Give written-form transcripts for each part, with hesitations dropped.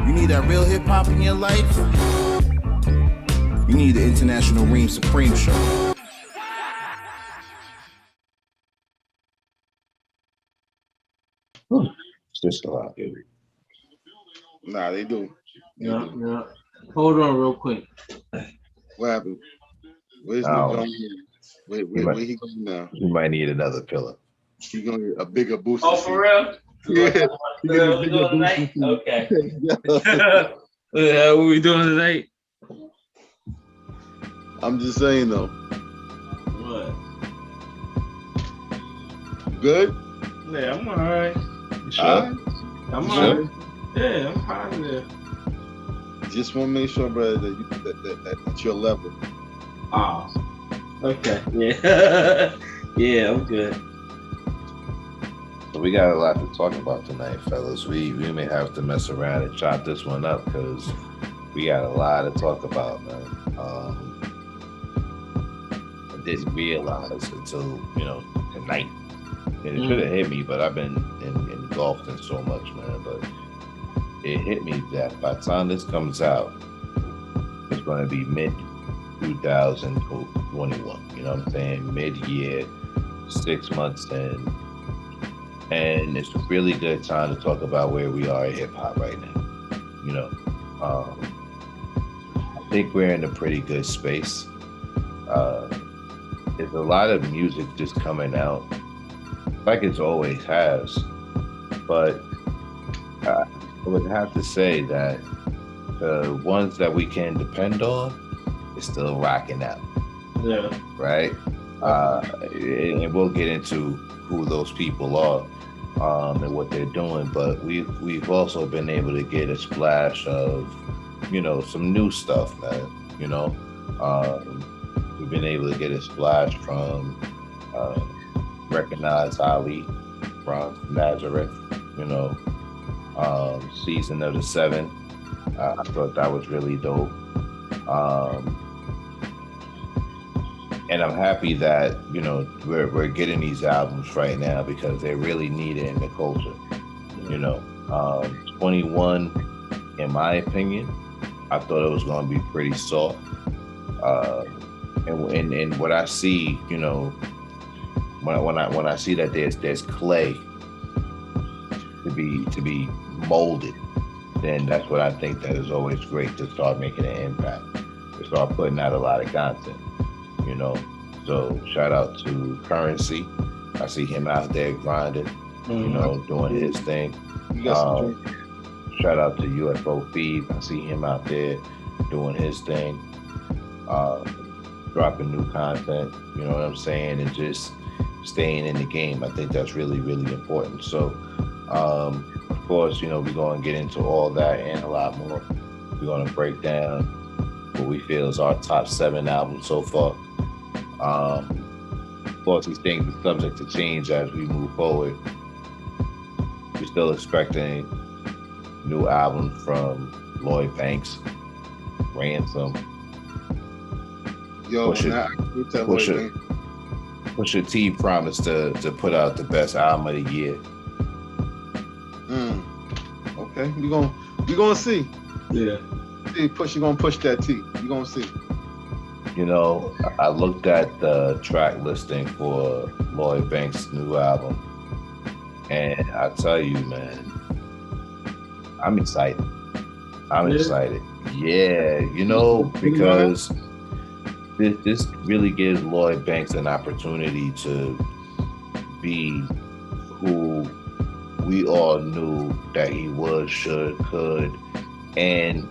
You need that real hip hop in your life? You need the International Reem Supreme Show. It's just a lot, dude. Nah, they do. Yeah. Hold on real quick. What happened? Where's the going? Where he going now? You might need another pillow. He gonna get a bigger boost. Oh, for real? Yeah. He get a bigger tonight? boost. Okay. What we doing tonight? I'm just saying though. What? Good? Yeah, I'm alright. You sure? I'm Sure? alright. Yeah, I'm positive. Just want to make sure, brother, that that's your level. Oh. Okay. Yeah. Yeah, I'm good. So we got a lot to talk about tonight, fellas. We may have to mess around and chop this one up because we got a lot to talk about, man. I didn't realize until tonight, and it should have hit me, but I've been engulfed in so much, man. But it hit me that by the time this comes out, it's going to be mid 2021. You know what I'm saying? Mid-year, 6 months in. And it's a really good time to talk about where we are in hip hop right now. I think we're in a pretty good space. There's a lot of music just coming out, like it's always has. But I would have to say that the ones that we can depend on is still rocking out. Yeah. Right? And we'll get into who those people are. And what they're doing, but we've also been able to get a splash of, some new stuff, man. We've been able to get a splash from Recognize Ali from Nazareth, Season of the Seven. I thought that was really dope. And I'm happy that, we're getting these albums right now because they're really needed in the culture. 21, in my opinion, I thought it was going to be pretty soft. And what I see, when I see that there's clay to be molded, then that's what I think that is always great to start making an impact, to start putting out a lot of content. So shout out to Currency. I see him out there grinding, doing his thing. Shout out to UFO Feed. I see him out there doing his thing, dropping new content, you know what I'm saying, and just staying in the game. I think that's really, really important. So, of course, we're going to get into all that and a lot more. We're going to break down what we feel is our top 7 albums so far. Of course, these things are subject to change as we move forward. We're still expecting new albums from Lloyd Banks, Ransom. Yo, Pusha T promised to put out the best album of the year. Okay, we gonna see. Yeah. You gonna push that T. We gonna see. I looked at the track listing for Lloyd Banks' new album, and I tell you, man, I'm excited. Excited. Yeah, because this really gives Lloyd Banks an opportunity to be who we all knew that he was, should, could, and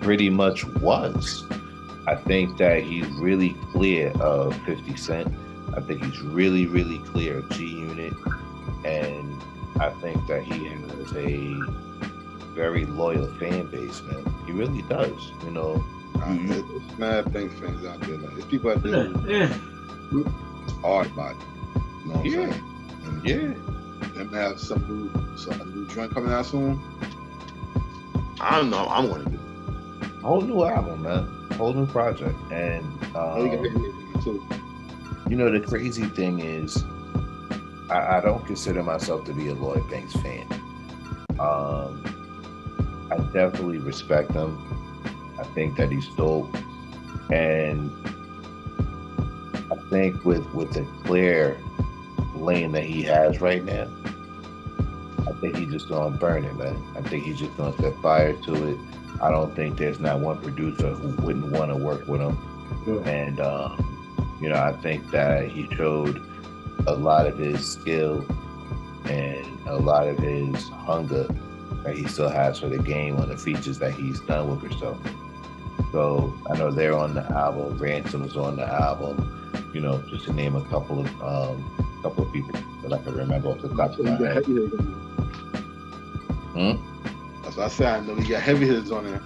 pretty much was. I think that he's really clear of 50 Cent. I think he's really, really clear of G-Unit. And I think that he has a very loyal fan base, man. He really does, There's mad Banks fans out there. Like, there's people out there who hard about it. You know what I'm saying? And them have some new joint coming out soon. I don't know. I'm gonna do it. Whole new album, man. Whole new project. And the crazy thing is, I don't consider myself to be a Lloyd Banks fan. I I definitely respect him. I think that he's dope, and I think with the clear lane that he has right now, I think he's just gonna burn it, man. I think he's just gonna set fire to it. I don't think there's not one producer who wouldn't want to work with him. And I think that he showed a lot of his skill and a lot of his hunger that he still has for the game on the features that he's done with himself. So I know they're on the album. Ransom's on the album. Just to name a couple of people that I can remember off the top of my head. That's what I said. I know he got heavy hitters on there.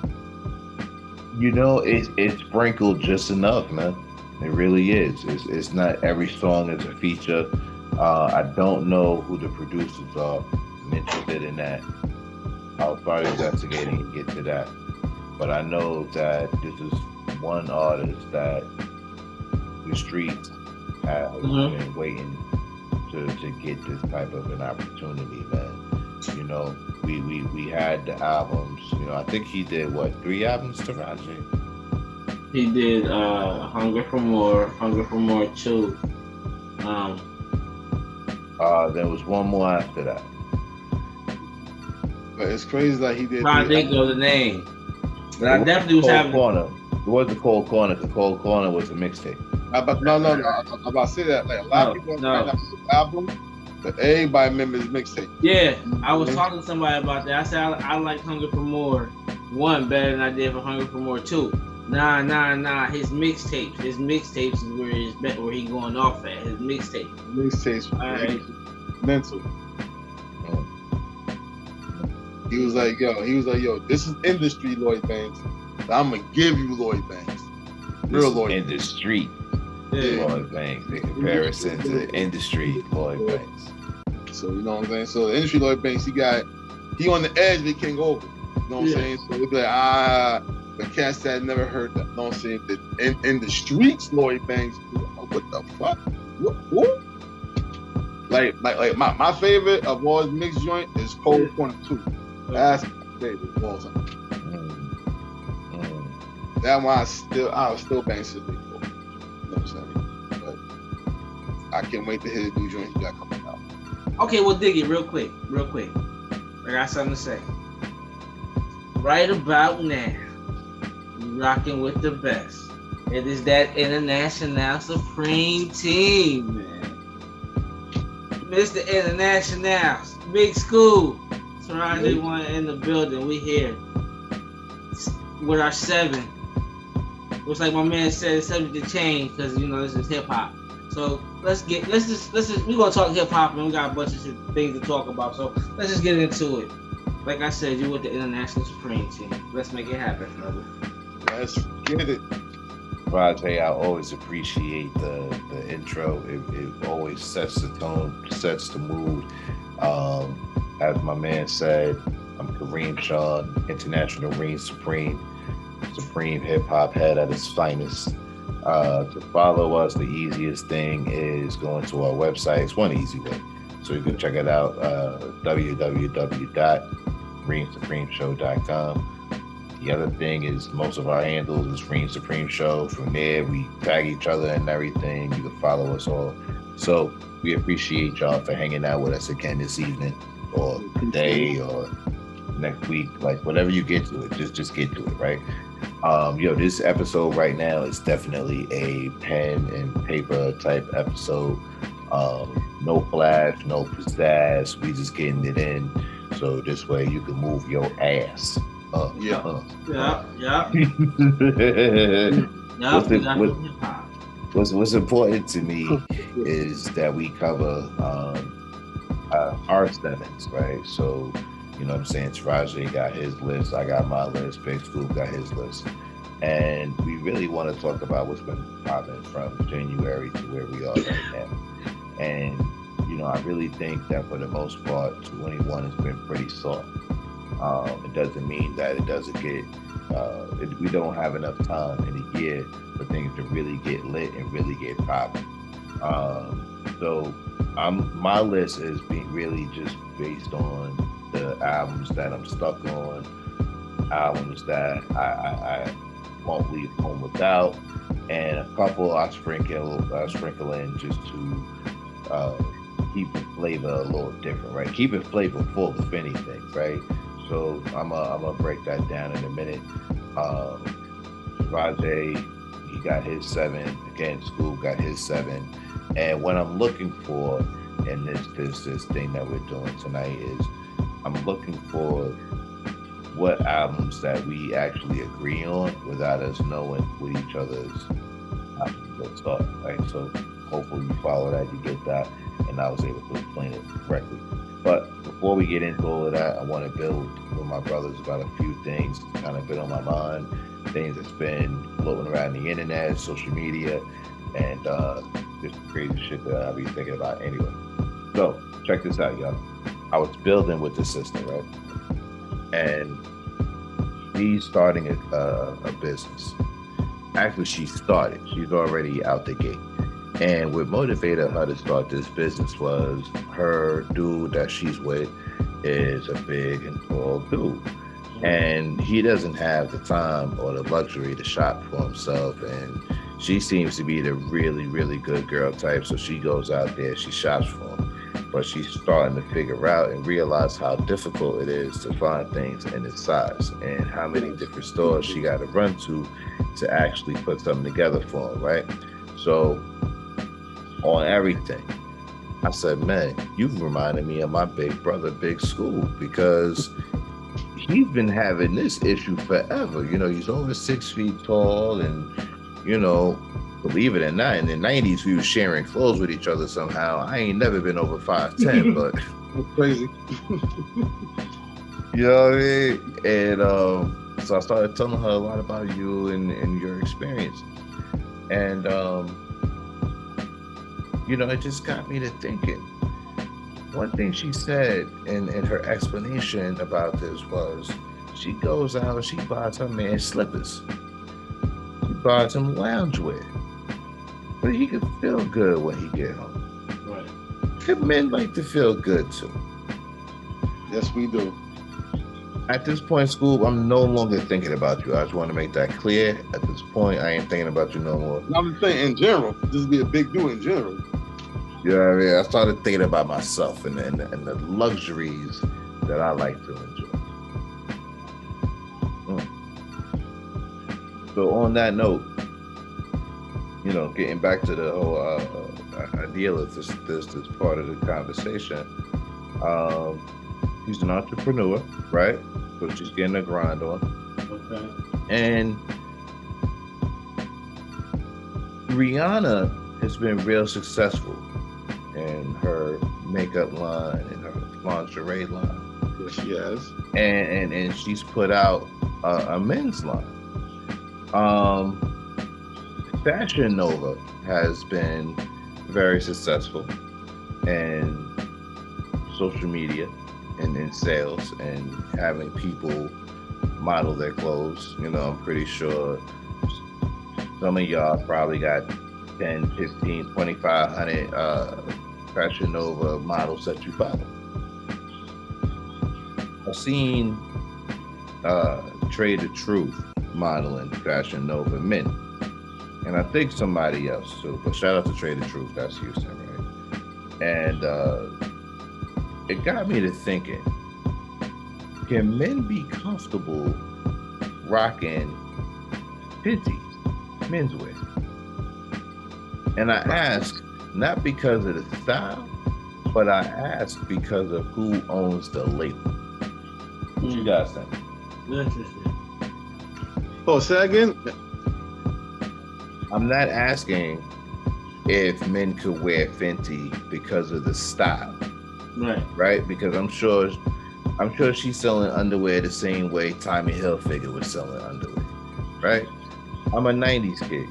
It's sprinkled just enough, man. It really is. It's not every song is a feature. I don't know who the producers are. I'm interested in that. I'll start investigating and get to that. But I know that this is one artist that the streets have been waiting to get this type of an opportunity, man. We had the albums. I think he did 3 albums to Raji? He did Hunger for More 2. There was one more after that. But it's crazy that he did. I think of the name. But I definitely was having Corner. It was the Cold Corner. The Cold Corner was a mixtape. No. I'm about to say that. Like a lot of people might not see the album, but everybody remembers mixtape. Yeah, I was talking to somebody about that. I said I like Hunger for More 1 better than I did for Hunger for More 2. Nah. His mixtapes is where he going off at. His mixtapes. All right. Mental. He was like, yo, this is industry Lloyd Banks. I'm gonna give you Lloyd Banks. Real Lloyd in the street. Yeah. Lloyd Banks in comparison to the industry Lloyd Banks. So you know what I'm saying? So the industry Lloyd Banks, he on the edge, but he can't go over. You know what I'm saying? So they'd be like, but cats that never heard that. You know what I'm saying? In the streets, Lloyd Banks, what the fuck? What? Like my favorite of all his mixed joint is Cold Corner 2. That's my favorite of all time. That one I was still bangs to the big boy. You know what I'm saying? But I can't wait to hear the new joint he got coming out. Okay, well, dig it real quick. I got something to say. Right about now, you rocking with the best. It is that International Supreme Team, man. Mr. International, Big School. Scienide one in the building. We here with our 7. Looks like my man said it's subject to change because this is hip hop. So let's just we gonna talk hip hop and we got a bunch of things to talk about. So let's just get into it. Like I said, you with the International Supreme Team. Let's make it happen, brother. Let's get it. Rajay, I always appreciate the intro. It always sets the tone, sets the mood. As my man said, I'm Reem Sean, International Reem Supreme hip hop head at its finest. To follow us, the easiest thing is going to our website. It's one easy way. So you can check it out, www.reemsupremeshow.com. The other thing is most of our handles is Reem Supreme Show. From there, we tag each other and everything. You can follow us all. So we appreciate y'all for hanging out with us again this evening or today or next week. Like whatever you get to it, just get to it, right? This episode right now is definitely a pen and paper type episode. No flash, no pizzazz. We just getting it in. So this way you can move your ass. Yeah. What's important to me is that we cover our 7s, right? So, you know what I'm saying? Taraji got his list, I got my list, Big Scoop got his list. And we really want to talk about what's been popping from January to where we are right now. And, I really think that for the most part, 21 has been pretty soft. It doesn't mean that it doesn't get, we don't have enough time in the year for things to really get lit and really get popping. So my list is being really just based on the albums that I'm stuck on, albums that I won't leave home without, and a couple I sprinkle in just to keep the flavor a little different, right? Keep it flavorful, if anything, right? So I'm gonna break that down in a minute. Rajay, he got his 7. Again, School got his 7. And what I'm looking for in this thing that we're doing tonight is I'm looking for what albums that we actually agree on without us knowing what each other's albums are, right? So hopefully you follow that, you get that, and I was able to explain it correctly. But before we get into all of that, I want to build with my brothers about a few things that's kind of been on my mind, things that's been floating around the internet, social media, and just crazy shit that I'll be thinking about anyway. So check this out, y'all. I was building with the sister, right? And she's starting a business. Actually, she started. She's already out the gate. And what motivated her to start this business was her dude that she's with is a big and tall dude. And he doesn't have the time or the luxury to shop for himself. And she seems to be the really, really good girl type. So she goes out there, she shops for him. But she's starting to figure out and realize how difficult it is to find things in its size and how many different stores she got to run to actually put something together for him, right? So on everything, I said, man, you've reminded me of my big brother, Big School, because he's been having this issue forever. You know, he's over 6 feet tall, and, you know, believe it or not, in the 90s, we were sharing clothes with each other somehow. I ain't never been over 5'10", but That's crazy. you know what I mean? And so I started telling her a lot about you and your experience. And, you know, it just got me to thinking. One thing she said in her explanation about this was she goes out and she buys her man slippers. She buys him loungewear. But he can feel good when he get home. Right. Good men like to feel good too. Yes, we do. At this point, School, I'm no longer thinking about you. I just want to make that clear. At this point, I ain't thinking about you no more. I'm just saying, in general, just be a big dude in general. You know what I mean? I started thinking about myself and the luxuries that I like to enjoy. So on that note, you know, getting back to the whole idea of this part of the conversation, he's an entrepreneur, right? So she's getting a grind on. Okay. And Rihanna has been real successful in her makeup line and her lingerie line. Yes, she has. And she's put out a men's line. Fashion Nova has been very successful in social media and in sales and having people model their clothes. You know, I'm pretty sure some of y'all probably got 10, 15, 2,500 Fashion Nova models that you follow. I've seen Trade the Truth modeling Fashion Nova men. And I think somebody else too, but shout out to Trade the Truth, that's Houston, right? And it got me to thinking, can men be comfortable rocking Fenty menswear? And I ask, not because of the style, but I ask because of who owns the label. What you guys think? Interesting. Oh, say again? I'm not asking if men could wear Fenty because of the style. Right. Right? Because I'm sure she's selling underwear the same way Tommy Hilfiger was selling underwear. Right? I'm a 90s kid.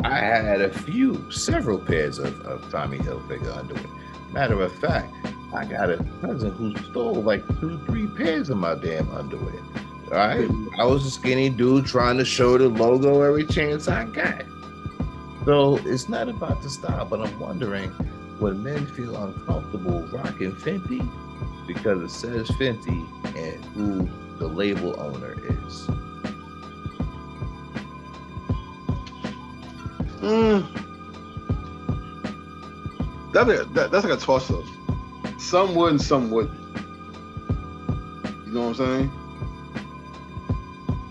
I had several pairs of Tommy Hilfiger underwear. Matter of fact, I got a cousin who stole like 2-3 pairs of my damn underwear. All right? I was a skinny dude trying to show the logo every chance I got. So it's not about the style, but I'm wondering, would men feel uncomfortable rocking Fenty because it says Fenty and who the label owner is? That's like a toss up. Some would and some wouldn't. You know what I'm saying?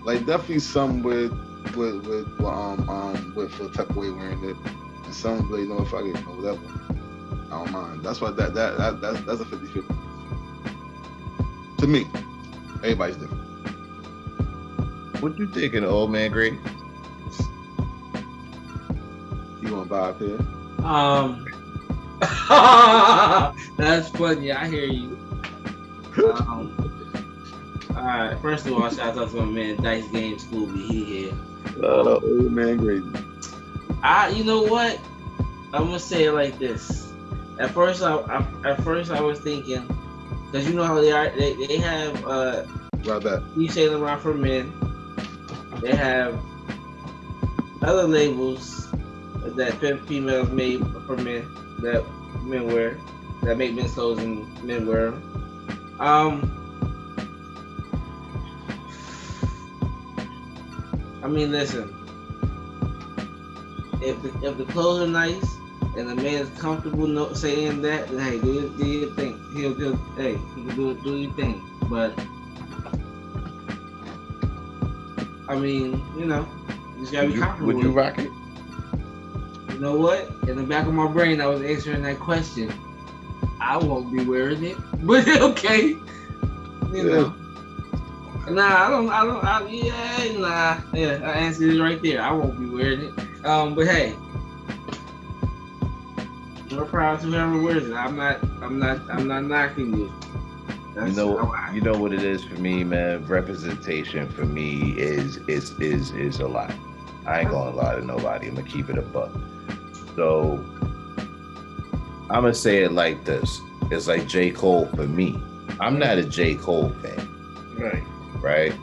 Like definitely some would feel type of way wearing it, and some would, you know, if I get whatever, I don't mind. That's why that's a 50-50. To me, everybody's different. What you thinking, old man Greg? You gonna buy a pair? That's funny. I hear you. All right. First of all, shout out to my man Dice Game Scooby. He here. Old man Grady. You know what? I'm gonna say it like this. At first, I was thinking, because you know how they are. They have Right back. you say them around for men. They have other labels that females made for men that men wear, that make men's clothes and men wear them. I mean, listen. If the clothes are nice and the man is comfortable saying that, then hey, do your thing. He can do your thing. But I mean, you know, you just gotta be comfortable. Would you rock it? You know what? In the back of my brain, I was answering that question. I won't be wearing it, but okay. You know. Nah, I answered it right there. I won't be wearing it. But hey, more proud to whoever wears it. I'm not knocking you. You know what it is for me, man. Representation for me is a lot. I ain't gonna lie to nobody. I'm gonna keep it a buck. So I'm gonna say it like this. It's like J. Cole for me. I'm not a J. Cole fan. Right?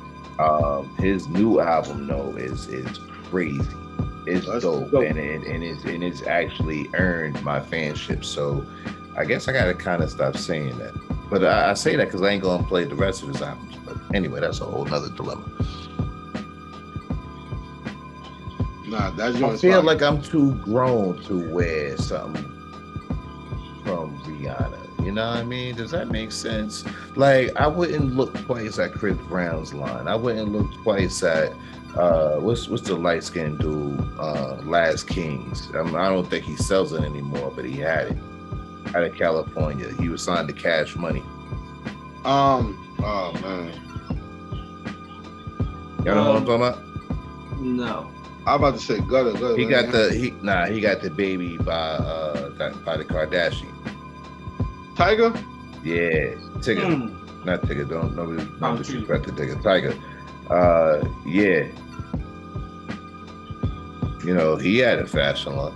His new album though is crazy. It's dope. And it's actually earned my fanship. So I guess I gotta kind of stop saying that. But I say that because I ain't gonna play the rest of his albums. But anyway, that's a whole nother dilemma. Nah, that's I feel like I'm too grown to wear something from Rihanna. You know what I mean? Does that make sense? Like, I wouldn't look twice at Chris Brown's line. I wouldn't look twice at what's the light skinned dude? Last Kings. I don't think he sells it anymore, but he had it out of California. He was signed to Cash Money. Oh man. Y'all know what I'm talking about? No. I'm about to say gutter. He got the baby by the Kardashian. Tiger? Yeah, Tigger. Not Tigger. Don't disrespect the Tigger. Tiger. Yeah. You know, he had a fashion line.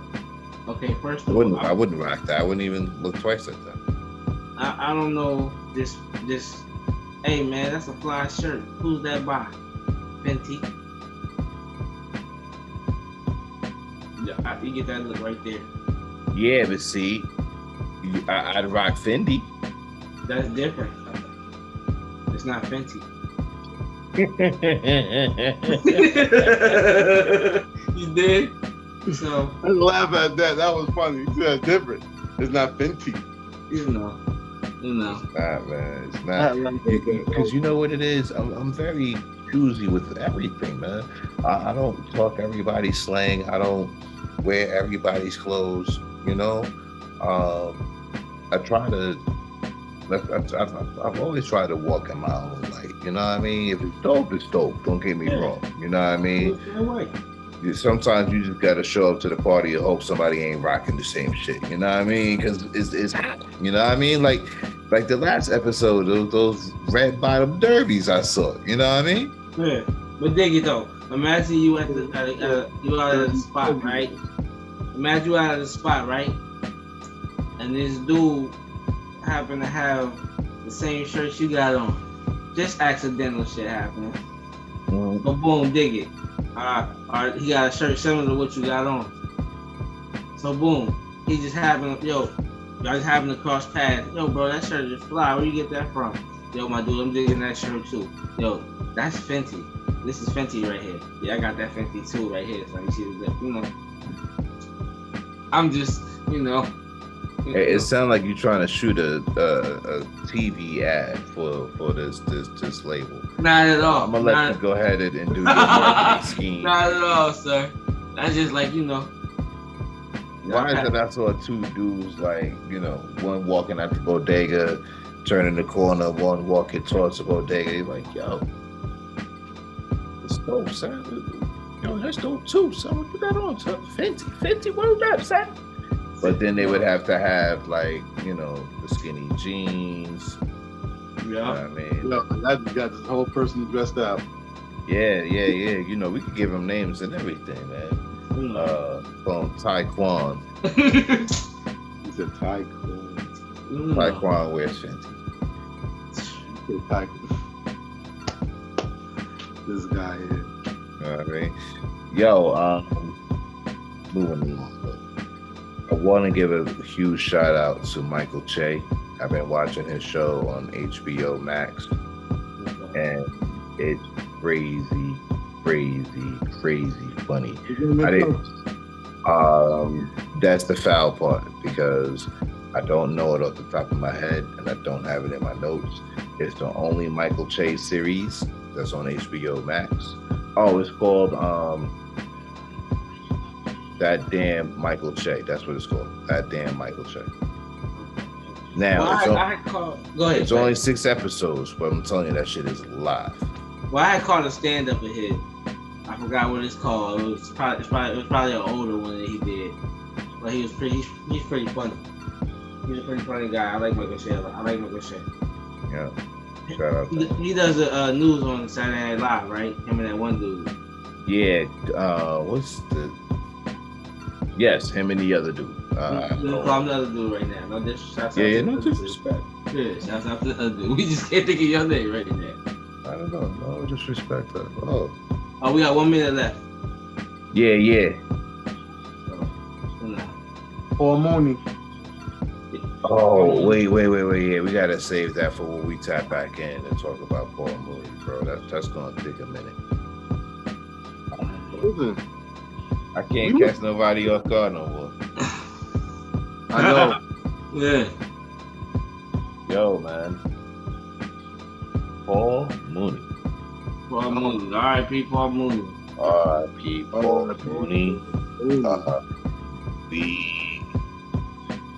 Okay, first of all, I wouldn't rock that. I wouldn't even look twice at that. I don't know this. Hey man, that's a fly shirt. Who's that by? Fenty. Yeah, you get that look right there. Yeah, but see, I'd rock Fendi. That's different. It's not Fenty. You did? So I laugh at that. That was funny. That's different. It's not Fenty. You know. Nah, man, it's not. Because you know what it is? I'm very choosy with everything, man. I don't talk everybody's slang. I don't wear everybody's clothes. You know, I try to. I've always tried to walk in my own light. You know what I mean? If it's dope, it's dope. Don't get me wrong. You know what I mean? Sometimes you just gotta show up to the party and hope somebody ain't rocking the same shit. You know what I mean? Because it's hot. You know what I mean? Like the last episode, those red bottom derbies I saw. You know what I mean? Yeah, but dig it though. Imagine you at the you out at the spot, right? Imagine you out at the spot, right? And this dude happen to have the same shirt you got on. Just accidental shit happening. But boom, dig it. He got a shirt similar to what you got on. So boom, y'all just happen to cross paths. Yo, bro, that shirt is fly. Where you get that from? Yo, my dude, I'm digging that shirt too. Yo, that's Fenty. This is Fenty right here. Yeah, I got that Fenty too right here. So let me see the, you know. I'm just, you know. Hey, it sounds like you're trying to shoot a TV ad for this label. Not at all. I'm gonna let you go ahead and do your marketing scheme. Not at all, sir. That's just like, you know. Why is it I saw two dudes, like, you know, one walking out the bodega, turning the corner, one walking towards the bodega. He's like, yo, it's dope, son. Yo, that's dope too, son. What you got on, son? Fenty, word up, son. But then they would have to have, like, you know, the skinny jeans. Yeah. You know what I mean? Yo, that got this whole person dressed up. Yeah. You know, we could give them names and everything, man. From Taekwon. He said Taekwon. Taekwon wears Fenty. He said Taekwon. This guy here. You know what I mean? Yo, moving on. I want to give a huge shout out to Michael Che. I've been watching his show on HBO Max, and it's crazy funny. That's the foul part, because I don't know it off the top of my head, and I don't have it in my notes. It's the only Michael Che series that's on HBO Max. Oh, it's called That Damn Michael Che. That's what it's called. That Damn Michael Che. Now, go ahead. It's only 6 episodes, but I'm telling you, that shit is live. Well, I had caught a stand-up of his. I forgot what it's called. It was probably an older one that he did. But he's pretty funny. He's a pretty funny guy. I like Michael Che. Yeah. Shout out to him. He does the news on Saturday Night Live, right? Him and that one dude. Yeah. Yes, him and the other dude. I'm the other dude right now. No disrespect. Yeah, no disrespect. Yeah, shouts out to the other dude. We just can't think of your name right now. I don't know. No disrespect. Oh, we got 1 minute left. Yeah. Paul Mooney. Oh, wait. Yeah, we gotta save that for when we tap back in and talk about Paul Mooney, bro. That's gonna take a minute. Listen, I can't catch nobody off guard no more. I know. Yeah. Yo, man. Paul Mooney. R.I.P. Paul Mooney. R.I.P. Paul Mooney.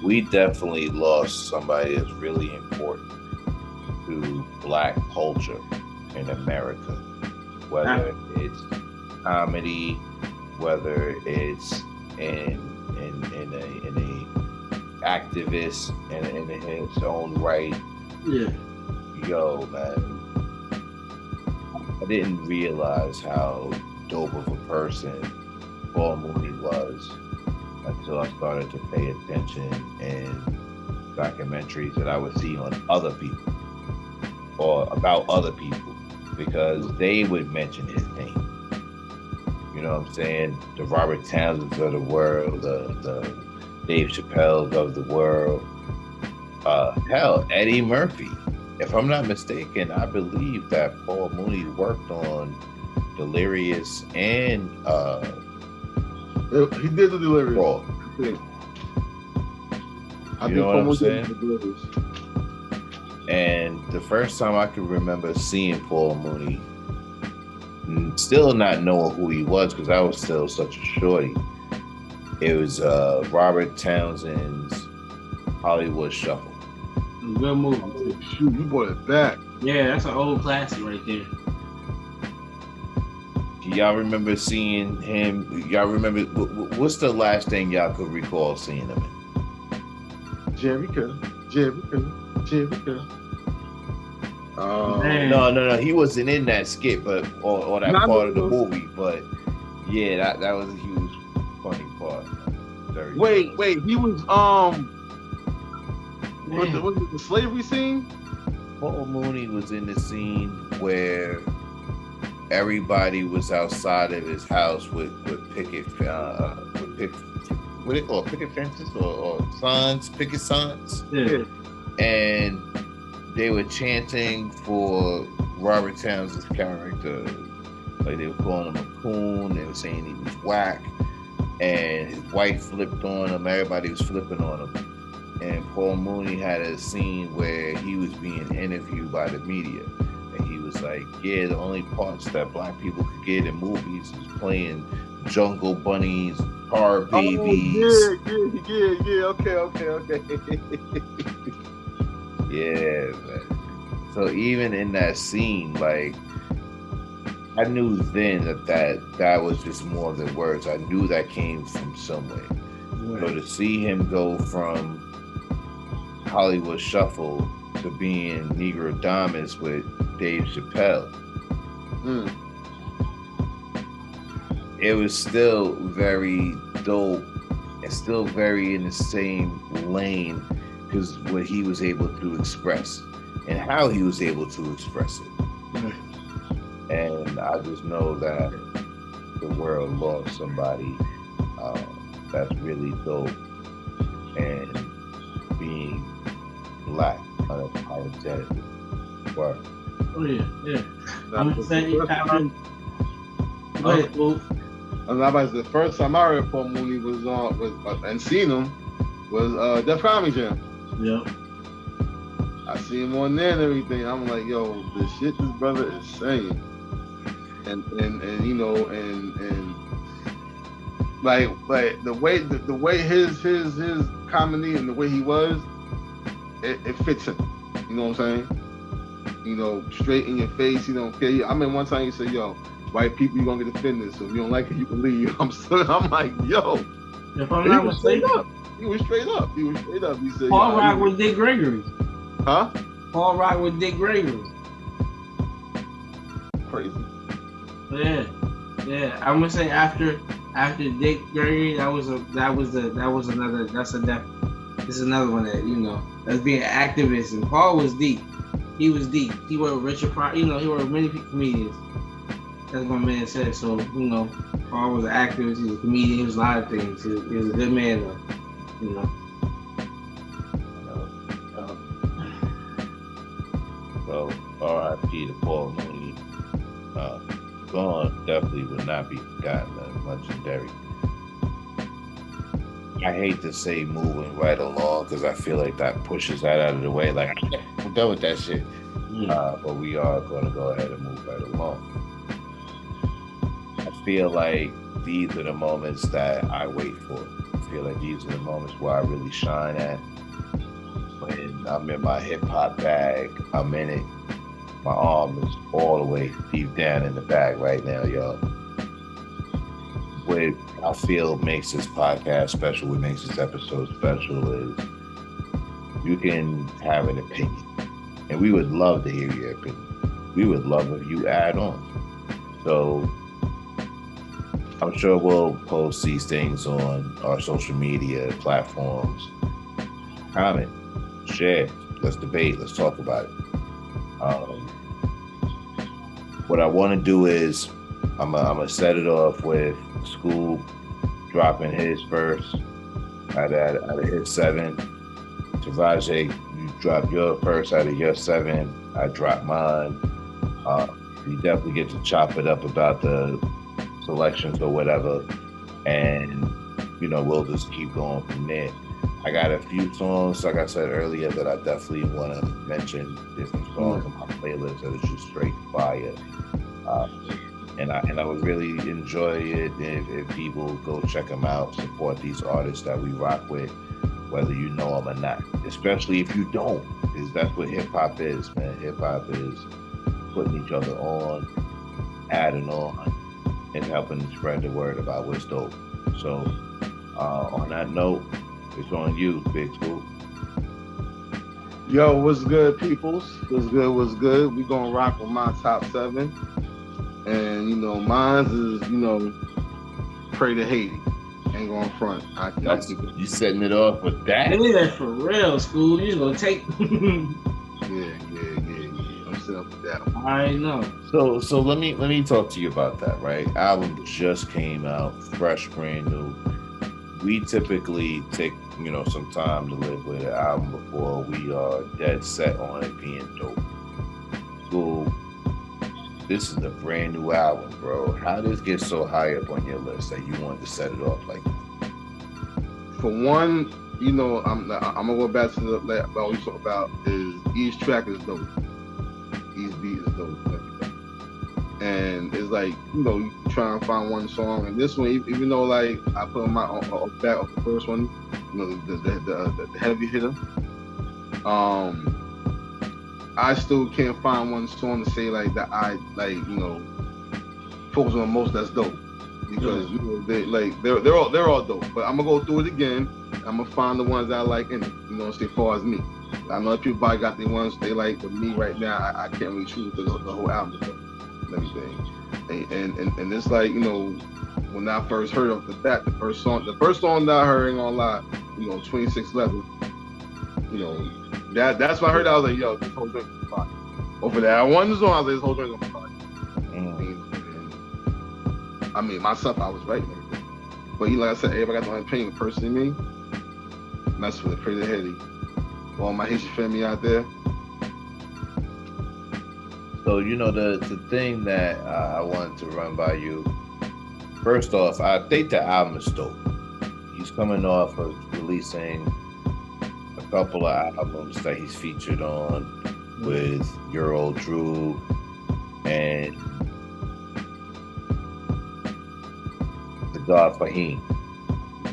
We definitely lost somebody that's really important to Black culture in America. Whether it's comedy, whether it's in a activist in his own right. Yeah. Yo, man, I didn't realize how dope of a person Paul Mooney was until I started to pay attention in documentaries that I would see on other people or about other people, because they would mention his name. You know what I'm saying? The Robert Townsends of the world, the Dave Chappelles of the world. Hell, Eddie Murphy. If I'm not mistaken, I believe that Paul Mooney worked on Delirious and he did the Delirious. Raw. I You know what I'm saying? And the first time I can remember seeing Paul Mooney, still not knowing who he was because I was still such a shorty, it was Robert Townsend's Hollywood Shuffle. Good movie. Shoot, you brought it back. Yeah, that's an old classic right there. Y'all remember seeing him? Y'all remember what's the last thing y'all could recall seeing him in? Jerry Curl. No. He wasn't in that skit, but or that part of the movie. But yeah, that was a huge funny part. Wait. He was was it the slavery scene? Paul Mooney was in the scene where everybody was outside of his house with picket what they call picket fences or picket signs. Yeah. And they were chanting for Robert Townsend's character. Like they were calling him a coon. They were saying he was whack, and his wife flipped on him. Everybody was flipping on him. And Paul Mooney had a scene where he was being interviewed by the media, and he was like, "Yeah, the only parts that black people could get in movies is playing jungle bunnies, car babies." Oh, yeah. Okay. Yeah, man. So even in that scene, like, I knew then that was just more than words. I knew that came from somewhere. Right. So to see him go from Hollywood Shuffle to being Negro Damas with Dave Chappelle, it was still very dope and still very in the same lane, because what he was able to express and how he was able to express it. And I just know that the world lost somebody that's really dope, and being black unapologetically. Work. Oh yeah. I'm saying you haven't. Go ahead, Wolf. The first time I heard Paul Mooney was and seen him was Def Comedy Jam. Yeah. I see him on there and everything. I'm like, yo, the shit this brother is saying, and you know, and like the way his comedy and the way he was, it fits him. You know what I'm saying? You know, straight in your face. You don't care. I mean, one time he said, yo, white people, you're gonna get offended, so if you don't like it, you can leave. I'm like, yo. If I'm not mistaken, he was straight up. He said, Paul rock with Dick Gregory. Huh? Paul rock with Dick Gregory. Crazy. Yeah. I'm gonna say after Dick Gregory, this is another one that, you know, that's being an activist. And Paul was deep. He was deep. He worked with Richard Pryor. You know, he worked with many comedians. That's what my man said. So, you know, Paul was an activist. He was a comedian. He was a lot of things. He was a good man, though. You know. Well, R.I.P. to Paul Mooney. Gone definitely would not be forgotten. Legendary. I hate to say moving right along, because I feel like that pushes that out of the way. Like, I'm done with that shit. But we are going to go ahead and move right along. I feel like these are the moments that I wait for. I feel like these are the moments where I really shine at. When I'm in my hip hop bag, I'm in it. My arm is all the way deep down in the bag right now, y'all. What I feel makes this podcast special, what makes this episode special, is you can have an opinion. And we would love to hear your opinion. We would love if you add on. So I'm sure we'll post these things on our social media platforms. Comment, share, let's debate, let's talk about it. What I want to do is I'm gonna set it off with Scoop dropping his first out of his 7. Taraji, you drop your first out of your 7. I drop mine. We definitely get to chop it up about the selections or whatever, and you know, we'll just keep going from there. I got a few songs, like I said earlier, that I definitely want to mention. There's some songs on my playlist that are just straight fire. And I would really enjoy it if people go check them out, support these artists that we rock with, whether you know them or not. Especially if you don't, because that's what hip hop is, man. Hip hop is putting each other on, adding on, and helping spread the word about what's dope. So on that note, it's on you, Big Scoop. Yo, what's good, peoples? What's good? We gonna rock with my top 7. And, you know, mine is, you know, Pray to Haiti. Ain't going front. You setting it off with that? Yeah, for real, School. You gonna take... Yeah. I'm set up with that one. I know. So let me talk to you about that, right? Album just came out, fresh, brand new. we typically take, some time to live with an album before we are dead set on it being dope. So this is a brand new album, bro. How did this get so high up on your list that you wanted to set it off like that? For one, I'm gonna go back to what we talked about is each track is dope. Each beat is dope. Everything. And it's like, you try and find one song, and this one, even though like I put on my back of the first one, the heavy hitter, I still can't find one song to say like that I focus on most that's dope, because they're all dope. But I'm gonna go through it again. I'm gonna find the ones that I like in it. As far as me, I know that people got the ones they like, but me right now, I can't really choose the whole album and everything. And it's like, when I first heard of the first song that I heard, ain't gonna lie, 26 level, that's when I heard. I was like, yo, this whole drink is fire. Over that one song, I was like, this whole drink is fire. And I mean, myself, I was right and everything. But like I said, everybody got their own opinion. Personally, me, and that's for the pretty heady. All my Haitian family out there. So, the thing that I wanted to run by you, first off, I think the album is dope. He's coming off of releasing a couple of albums that he's featured on with Your Old Drew and the God Fahim,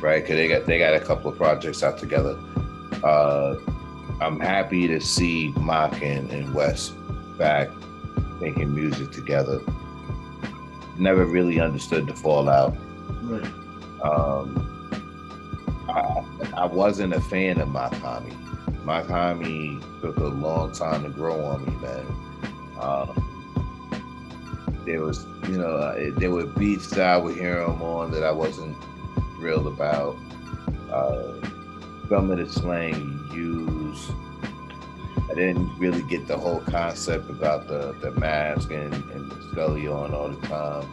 right? Because they got a couple of projects out together. I'm happy to see Mach and Wes back making music together. Never really understood the fallout. Right. I wasn't a fan of MACH-HOMMY. MACH-HOMMY took a long time to grow on me, man. There was, there were beats that I would hear him on that I wasn't thrilled about. Some of the slang he used, I didn't really get the whole concept about the mask and the Scully on all the time.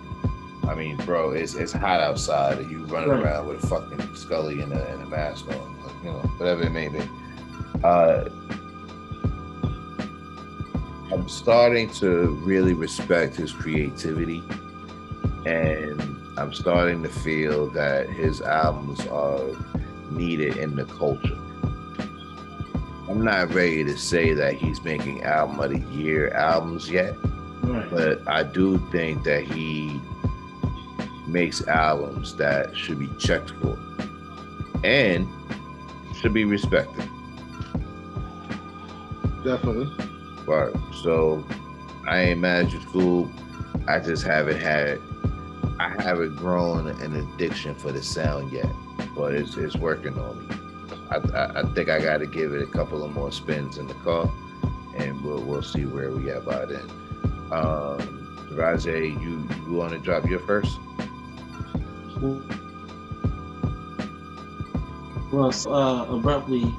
I mean, bro, it's hot outside and you running around with a fucking Scully and a mask on, whatever it may be. I'm starting to really respect his creativity, and I'm starting to feel that his albums are needed in the culture. I'm not ready to say that he's making album of the year albums yet, but I do think that he makes albums that should be checked for and should be respected. Definitely. Right. So I ain't mad at your school. I just haven't grown an addiction for the sound yet, but it's working on me. I think I got to give it a couple of more spins in the car, and we'll see where we at by then. Rajay, you want to drop your first? Well, abruptly,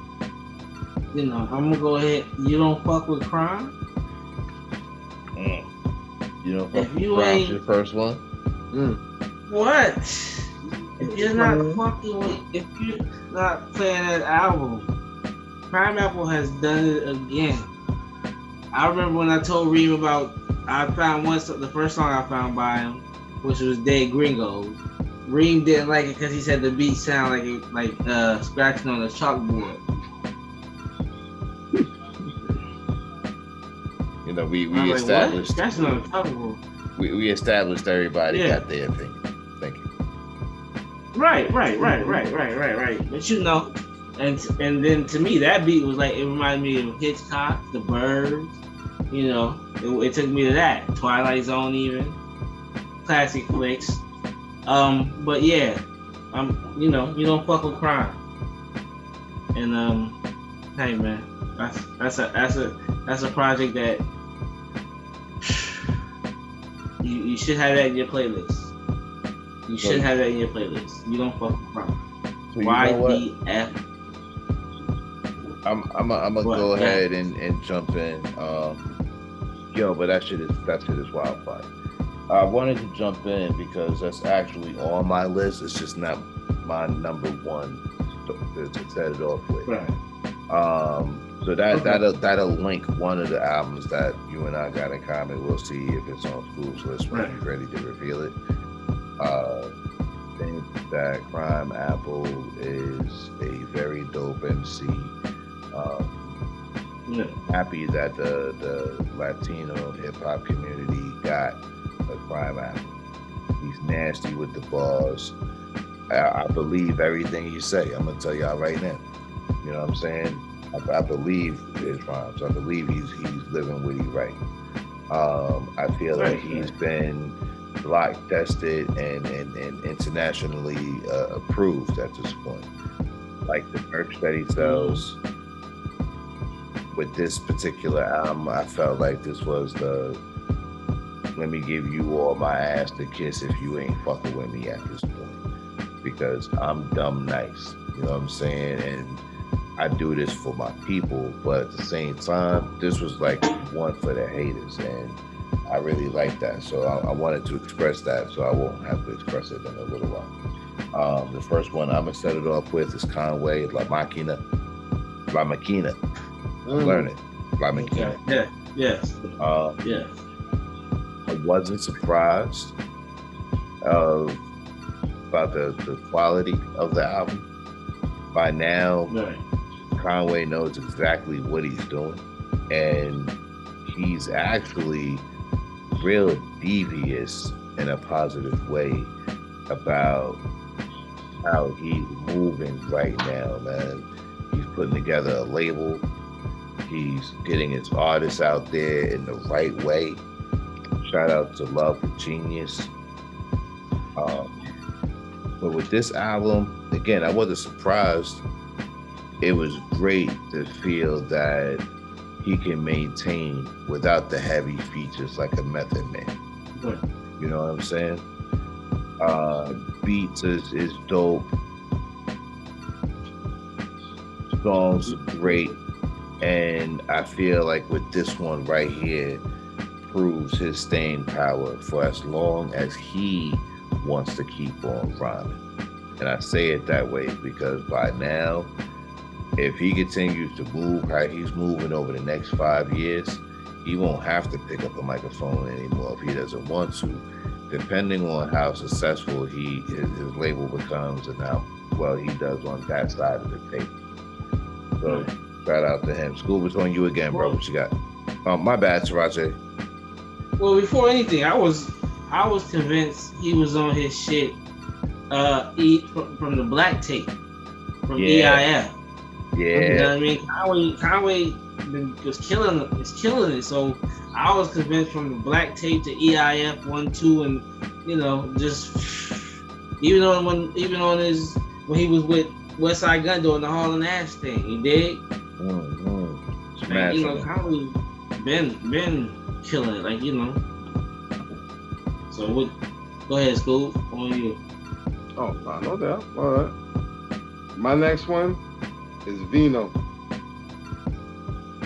I'm gonna go ahead. You don't fuck with crime. You don't fuck with crime's your first one. What? If you're not fucking with, if you're not playing that album, Pineapple has done it again. I remember when I told Reem about, I found the first song I found by him, which was Dead Gringos. Reem didn't like it because he said the beat sounded like scratching on a chalkboard. We established. Like, scratching on a chalkboard. We established everybody got their opinion. Thank you. Right. But and then to me that beat was like, it reminded me of Hitchcock, The Birds. It took me to that. Twilight Zone, even classic flicks. But yeah, you don't fuck with crime. And hey man, that's a project that you should have that in your playlist. You should have that in your playlist. You don't fuck with crime. So YDF. I'm gonna go ahead and jump in. But that shit is wildfire. I wanted to jump in because that's actually on my list. It's just not my number one to set it off with. Right. So that'll link one of the albums that you and I got in common. We'll see if it's on School's list when he's ready to reveal it. I think that Crime Apple is a very dope MC. Happy that the Latino hip hop community got a Crime Apple. He's nasty with the bars. I believe everything he say. I'm gonna tell y'all right now. You know what I'm saying? I believe his rhymes. I believe he's living what he right. I feel like he's been block tested and internationally approved at this point. Like the merch that he sells with this particular album, I felt like this was the let me give you all my ass to kiss if you ain't fucking with me at this point. Because I'm dumb nice. You know what I'm saying? And I do this for my people, but at the same time, this was like one for the haters, and I really like that. So I wanted to express that, so I won't have to express it in a little while. The first one I'm gonna set it off with is Conway, La Machina. Learn it. La Machina. Okay. Yeah. Yes. Yes. I wasn't surprised about the quality of the album. By now, Conway knows exactly what he's doing, and he's actually real devious in a positive way about how he's moving right now, man. He's putting together a label. He's getting his artists out there in the right way. Shout out to Love the Genius. But with this album, again, I wasn't surprised. It was great to feel that he can maintain without the heavy features like a Method Man. You know what I'm saying? Beats is dope. Songs are great. And I feel like with this one right here, proves his staying power for as long as he wants to keep on rhyming. And I say it that way because by now, if he continues to move how he's moving over the next 5 years, he won't have to pick up a microphone anymore if he doesn't want to, depending on how successful his label becomes and how well he does on that side of the table. So shout out to him. School was on you again, bro. What you got? My bad, Tarache. Well, before anything, I was convinced he was on his shit from the black tape from EIF. Yeah. You know what I mean? Conway was killing it. So I was convinced from the black tape to EIF 1, 2, and you know, just even on when he was with West Side Gun doing the Hall and Ash thing, you dig? Man, you know, Conway been killing it, like, you know. So go ahead, School, on you. Oh, no doubt. All right. My next one is Vino.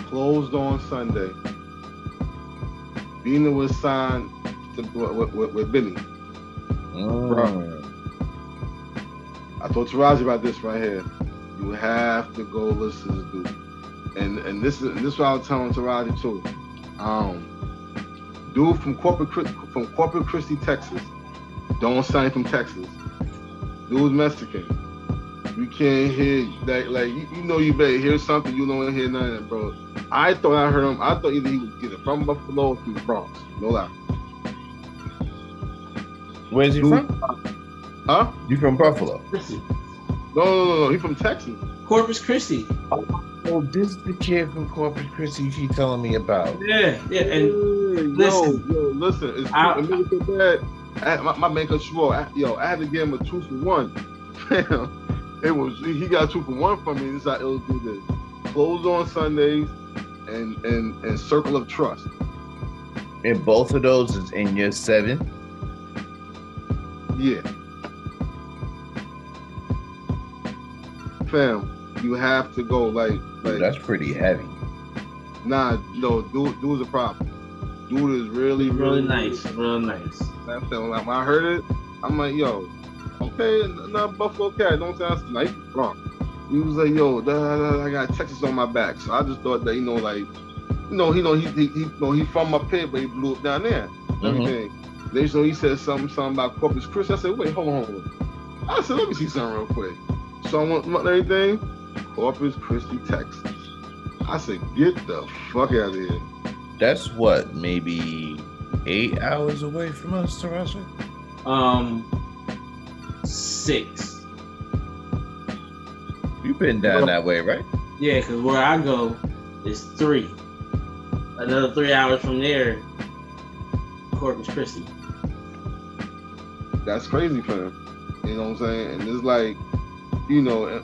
Closed on Sunday. Vino was signed with Benny. Bro. I told Taraji about this right here. You have to go listen to this dude. And this is what I was telling Taraji too. Dude from Corpus Christi, Texas. Don't sign from Texas. Dude's Mexican. You can't hear that, like you know you better hear something, you don't hear none of that, bro. I thought I heard him. I thought either he was either from Buffalo or from the Bronx. No lie. Where's he from? Huh? You from Buffalo? No. He from Texas. Corpus Christi. Oh, this is the kid from Corpus Christi you keep telling me about. Yeah. And listen. It's so bad. My man control. I had to give him a 2 for 1. He got 2 for 1 from me. This is how it'll do this. Close on Sundays and Circle of Trust. And both of those is in your 7? Yeah. Fam, you have to go like that's pretty heavy. Nah, no, dude's a problem. Dude is really nice. Real nice. When I heard it, I'm like, yo, okay, no Buffalo Cat. You know what I'm saying? Like, wrong. He was like, yo, I got Texas on my back. So I just thought that, he from up here, but he blew up down there. Everything. Then so he said something about Corpus Christi. I said, wait, hold on. I said, let me see something real quick. So I went everything. Corpus Christi, Texas. I said, get the fuck out of here. That's what, maybe 8 hours away from us, Tarasha? 6. You've been down that way, right? Yeah, because where I go is 3. Another 3 hours from there, Corpus Christi. That's crazy for him. You know what I'm saying? And it's like,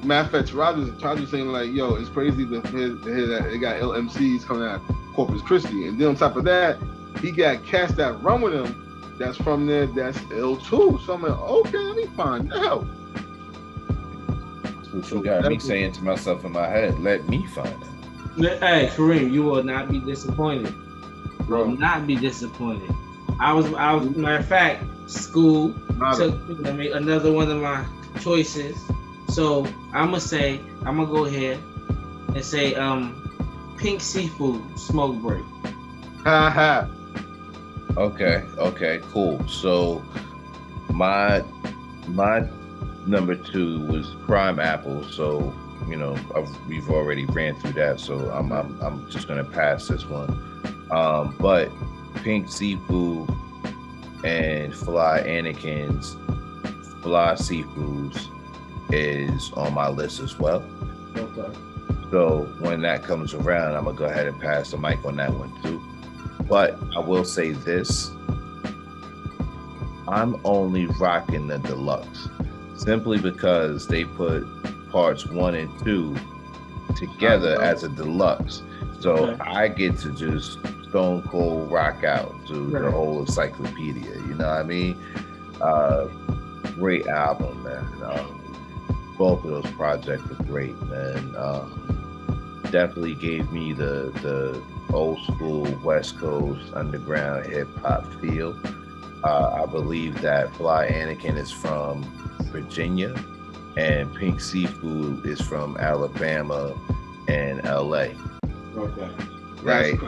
matter of fact, Roger's saying like, yo, it's crazy to hear that they got LMCs coming out of Corpus Christi. And then on top of that, he got cats that run with him that's from there, that's ill too. So I'm like, okay, let me find out. What you got me saying to myself in my head, let me find out. Hey, Kareem, you will not be disappointed. You will not be disappointed. I was matter of fact, school took another one of my choices. So I'm gonna go ahead and say Pink Siifu Smoke Break. Okay, cool. So my number 2 was Crime Apple. So we've already ran through that. So I'm just gonna pass this one. But Pink Siifu and Anakin's FlySiifu's is on my list as well. Okay. So when that comes around, I'm gonna go ahead and pass the mic on that one too. But I will say this: I'm only rocking the deluxe simply because they put parts 1 and 2 together as a deluxe. So I get to just stone cold rock out to the whole encyclopedia. You know what I mean? Great album, man. Both of those projects were great, man. Definitely gave me the old school West Coast underground hip hop feel. I believe that Anakin is from Virginia, and Pink Siifu is from Alabama and LA. Okay. Right?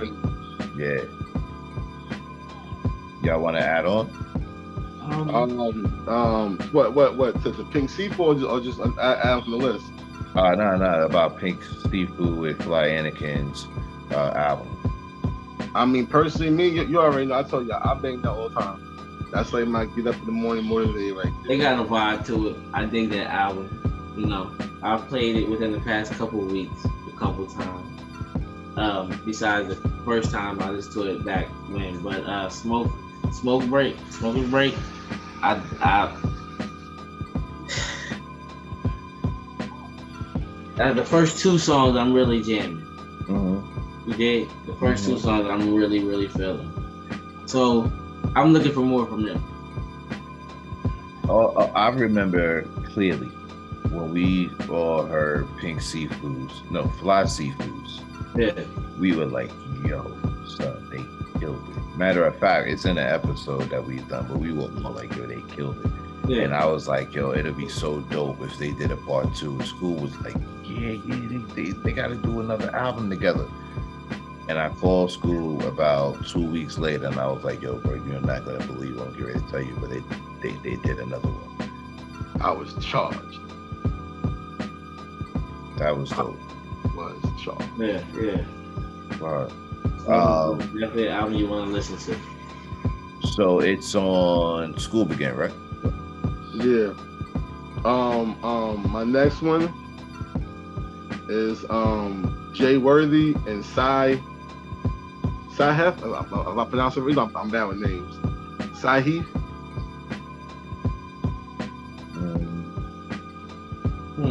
Yeah. Y'all want to add on? What to Pink Siifu or just add from the list? No, about Pink Siifu with Anakin's album. I mean, personally, me, you already know. I told you, I bang that all the time. That's like my get up in the morning motivate right there. They got a vibe to it. I dig that album. I've played it within the past couple of weeks, a couple times. Besides the first time I listened to it back when, but Smoke Break. The first 2 songs I'm really jamming. You did the first 2 songs I'm really, really feeling. So I'm looking for more from them. I remember clearly when we all heard Pink Siifu's, FlySiifu's. Yeah. We were like, yo, son, they killed it. Matter of fact, it's in an episode that we've done, but we were more like, yo, they killed it. Yeah. And I was like, yo, it'll be so dope if they did a part 2. School was like, they got to do another album together. And I called school about 2 weeks later, and I was like, yo, bro, you're not going to believe what I'm getting ready to tell you, but they did another one. I was charged. That was dope. Was charged. Yeah. Wow. Definitely an album you want to listen to. So it's on School Begin, right? Yeah. My next one is Jay Worthy and Scienide. If I pronounce it right, I'm bad with names. Scienide.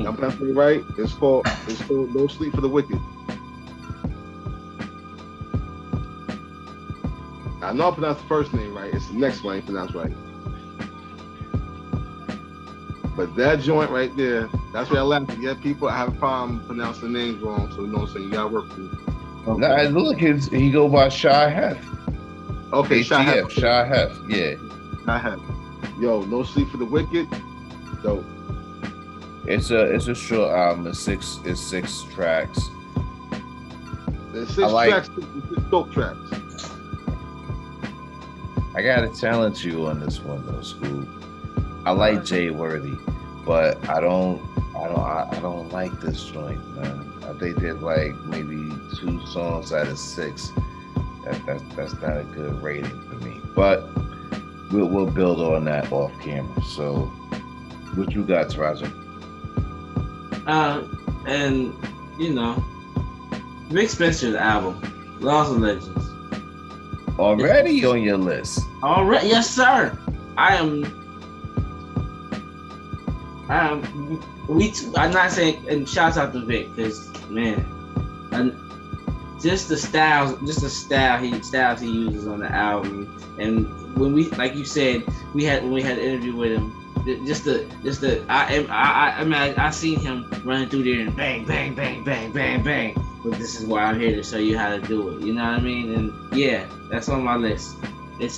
I'm pronouncing it right. It's called No Sleep for the Wicked. I know I pronounced the first name right. It's the next one I ain't pronounced right. But that joint right there, that's where I laugh. Yeah, people I have a problem pronouncing names wrong, so you know what I'm saying? You gotta work with me. Okay. Nah, look, he go by Shy Hef. Okay, Shy Hef. Shy Hef, yeah. Shy Hef. Yo, No Sleep for the Wicked. Dope. It's a short album. It's six tracks. There's six tracks, six dope tracks. I gotta challenge you on this one though, Scoop. I like Jay Worthy, but I don't like this joint, man. They did like maybe 2 songs out of 6. That's not a good rating for me. But we'll build on that off camera. So, what you got, Taraja? And you know, Vic Spencer's album, Laws of Legends. Already on your list. Already, yes, sir. I'm not saying, and shouts out to Vic, because man, just the styles he uses on the album, and when we, like you said, when we had an interview with him, I seen him running through there and bang, bang, bang, bang, bang, bang. But this is why I'm here to show you how to do it. You know what I mean? And yeah, that's on my list. It's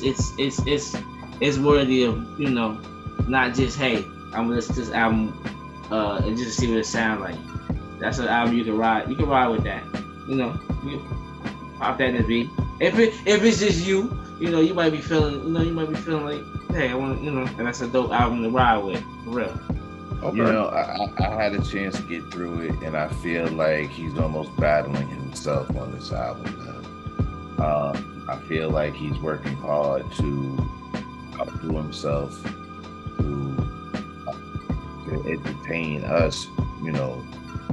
worthy of, you know, not just, hey, I'm gonna listen to this album and just see what it sounds like. That's an album you can ride. You can ride with that. You know, you pop that in the beat. If it's just you, you know, you might be feeling like, hey, I want to, you know, and that's a dope album to ride with, for real. Okay. You know, I had a chance to get through it, and I feel like he's almost battling himself on this album, man. I feel like he's working hard to outdo himself, to entertain us, you know,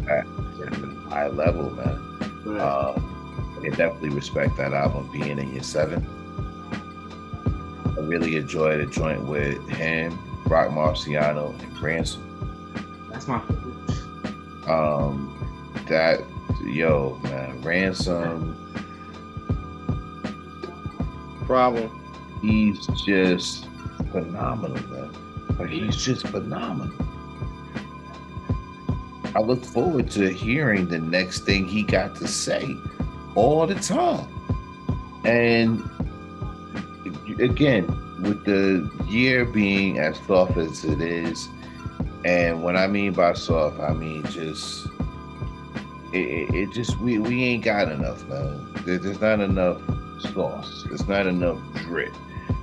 at a high level, man. Right. I definitely respect that album being in your 7. I really enjoyed a joint with him, Rock Marciano, and Ransom. That's my favorite. Ransom. Problem. He's just phenomenal, man. Like, he's just phenomenal. I look forward to hearing the next thing he got to say all the time. And again, with the year being as soft as it is, and what I mean by soft, I mean just we ain't got enough, man. There's not enough sauce. There's not enough drip.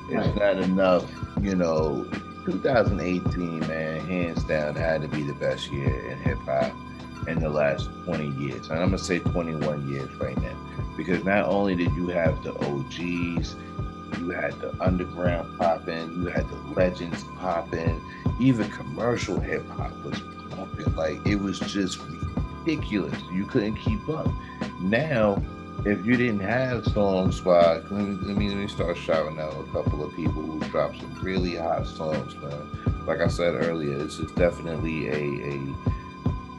It's not enough, you know. 2018, man, hands down, had to be the best year in hip hop in the last 20 years. And I'm gonna say 21 years right now, because not only did you have the OGs, you had the underground popping, you had the legends popping, even commercial hip hop was pumping. Like, it was just ridiculous. You couldn't keep up. Now, if you didn't have songs by, let me start shouting out a couple of people who dropped some really hot songs, man. Like I said earlier, this is definitely a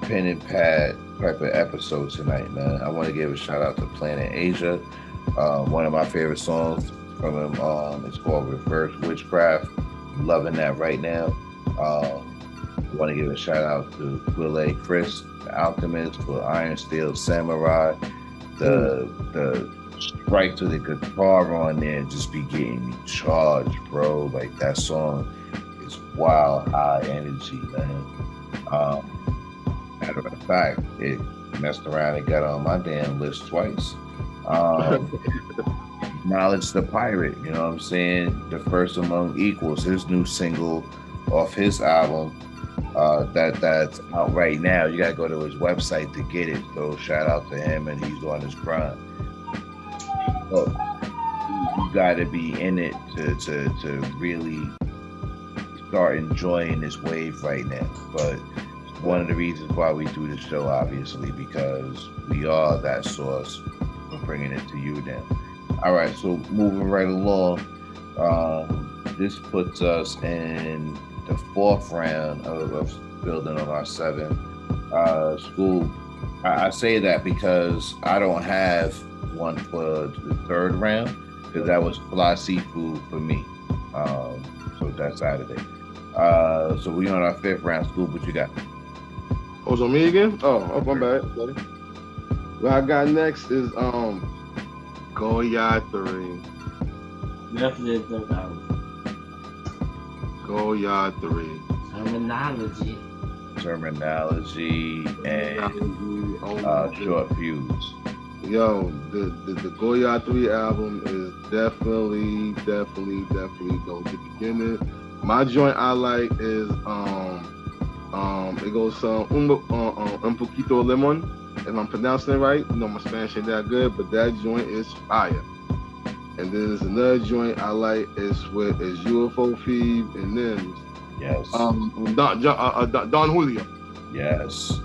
pen and pad type of episode tonight, man. I want to give a shout out to Planet Asia. One of my favorite songs from him, it's called Reverse Witchcraft. Loving that right now. I want to give a shout out to Quille Chris, the Alchemist, for Iron Steel Samurai. The strike to the guitar on there just be getting me charged, bro. Like, that song is wild high energy, man. Matter of fact, it messed around and got on my damn list twice. Knowledge the Pirate, you know what I'm saying? The First Among Equals, his new single off his album. That's out right now. You gotta go to his website to get it. So shout out to him, and he's on his grind. So you gotta be in it to really start enjoying this wave right now. But one of the reasons why we do this show, obviously, because we are that source. We're bringing it to you now. All right, so moving right along. This puts us in the 4th round of building on our 7. School. I say that because I don't have one for the 3rd round, because that was FlySiifu for me. So that's out of there. So we on our 5th round. School, what you got? Oh, so me again? Oh, my bad. What I got next is Goya 3. Definitely dope album. Goya 3. Terminology and short fuse. Yo, the Goya 3 album is definitely dope. The beginning. My joint I like is it goes un poquito lemon. If I'm pronouncing it right, you know my Spanish ain't that good, but that joint is fire. And then there's another joint I like is UFO Feed and then Yes. Don Julio. Yes.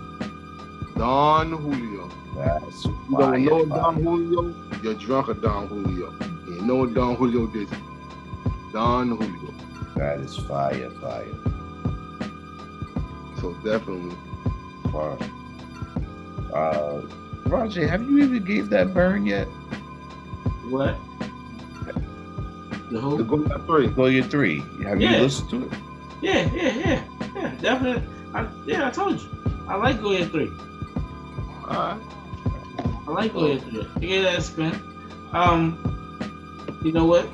Don Julio. That's You don't know Don Julio, you're drunk at Don Julio. You know what Don Julio did. Don Julio. That is fire. So definitely. Fire. Roger, have you even gave that burn yet? What? The whole The Goya 3. Goya 3. Have you listened to it? Yeah, definitely. I told you. I like Goya 3. Alright. I like Goya 3. Yeah, that's spin. You know what?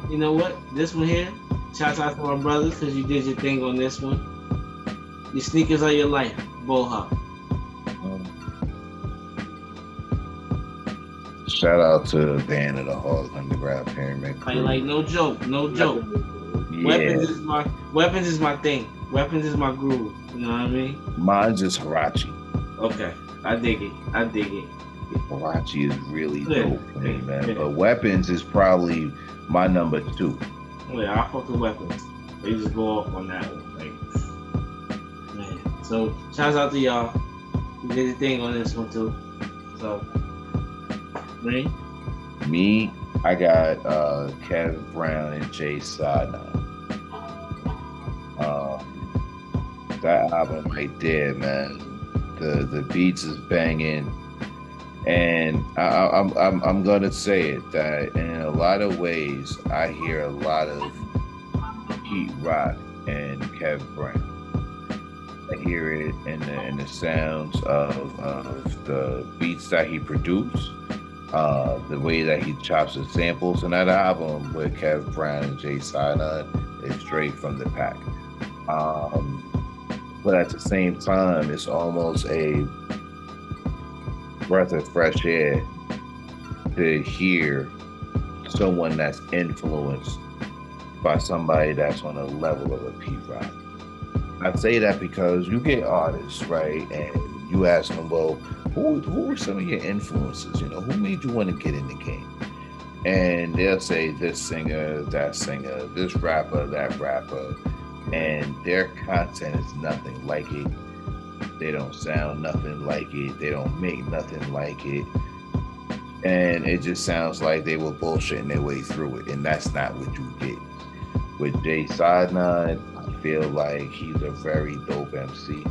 This one here, shout out to my brothers because you did your thing on this one. Your sneakers are your life, Boha. Shout out to the band of the Hard Underground Pyramid Crew. Like no joke. Yeah. Weapons is my thing. Weapons is my groove. You know what I mean? Mine's is Hirachi. Okay, I dig it. Hirachi is really dope for me, man. But Weapons is probably my number 2. Yeah, I fuck with Weapons. They just go off on that one. Like, man. So shouts out to y'all. You did your thing on this one too. So, Reem? Me, I got Kev Brown and Jay Scienide. That album right there, man. The beats is banging, and I'm gonna say it that in a lot of ways I hear a lot of Heat Rock and Kev Brown. I hear it in the sounds of the beats that he produced, the way that he chops the samples, and that album with Kev Brown and Jay Scienide is straight from the pack. But at the same time, it's almost a breath of fresh air to hear someone that's influenced by somebody that's on a level of a P-Rock. I say that because you get artists, right? And you ask them, well, who were some of your influences? You know, who made you want to get in the game? And they'll say this singer, that singer, this rapper, that rapper. And their content is nothing like it. They don't sound nothing like it. They don't make nothing like it. And it just sounds like they were bullshitting their way through it. And that's not what you get. With Jay Scienide, I feel like he's a very dope MC.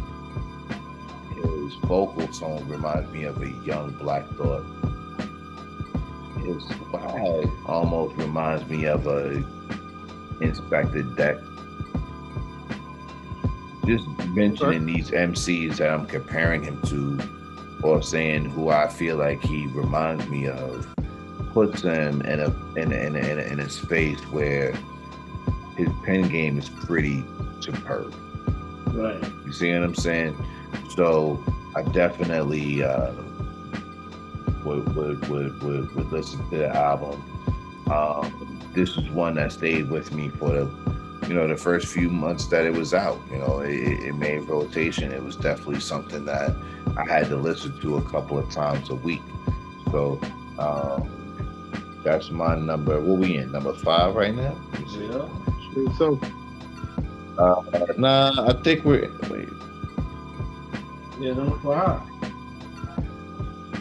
His vocal tone reminds me of a young Black Thought. His swag almost reminds me of a Inspector Deck. Just mentioning these MCs that I'm comparing him to, or saying who I feel like he reminds me of, puts him in a space where his pen game is pretty superb. Right. You see what I'm saying? So I definitely would listen to the album. This is one that stayed with me for the first few months that it was out. It made rotation. It was definitely something that I had to listen to a couple of times a week. So that's my number. What we in? Number 5 right now? Yeah. So Nah, I think we're wait. Yeah, number 5.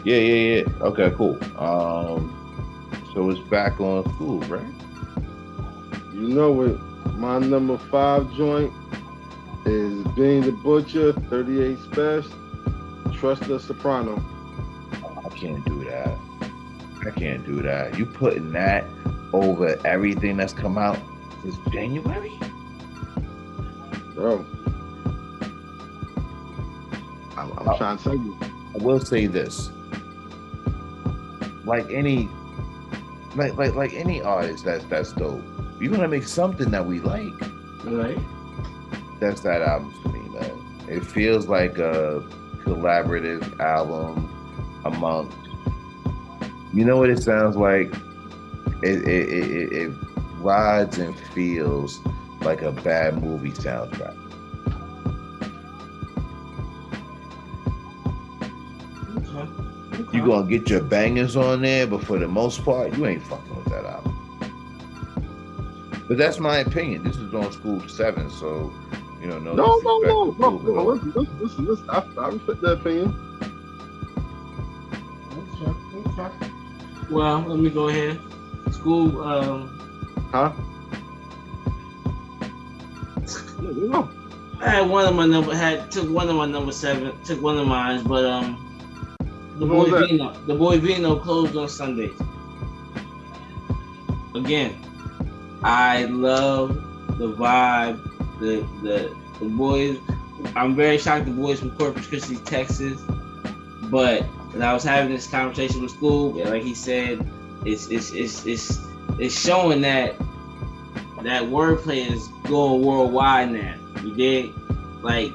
Yeah. Okay, cool. So it's back on Cool, right? you know it. My number 5 joint is Being the Butcher, 38 Special, Trust the Soprano. I can't do that. You putting that over everything that's come out this January? Bro. I'm trying to tell you. I will say this. Like any artist that's dope, you're gonna make something that we like. Right. that's that album for me, man. It feels like a collaborative album amongst. You know what it sounds like? It rides and feels like a bad movie soundtrack. Okay. You gonna get your bangers on there, but for the most part, you ain't fucking with that album. But that's my opinion. This is on School 7, so no. Listen. I respect that opinion. Okay. Well, let me go ahead. School. Huh? I had one of my took one of my number 7, took one of mine, but the boy Vino closed on Sundays. Again, I love the vibe, the boys. I'm very shocked the boys from Corpus Christi, Texas, but I was having this conversation with School, and like he said, it's showing that wordplay is going worldwide now. You dig? Like,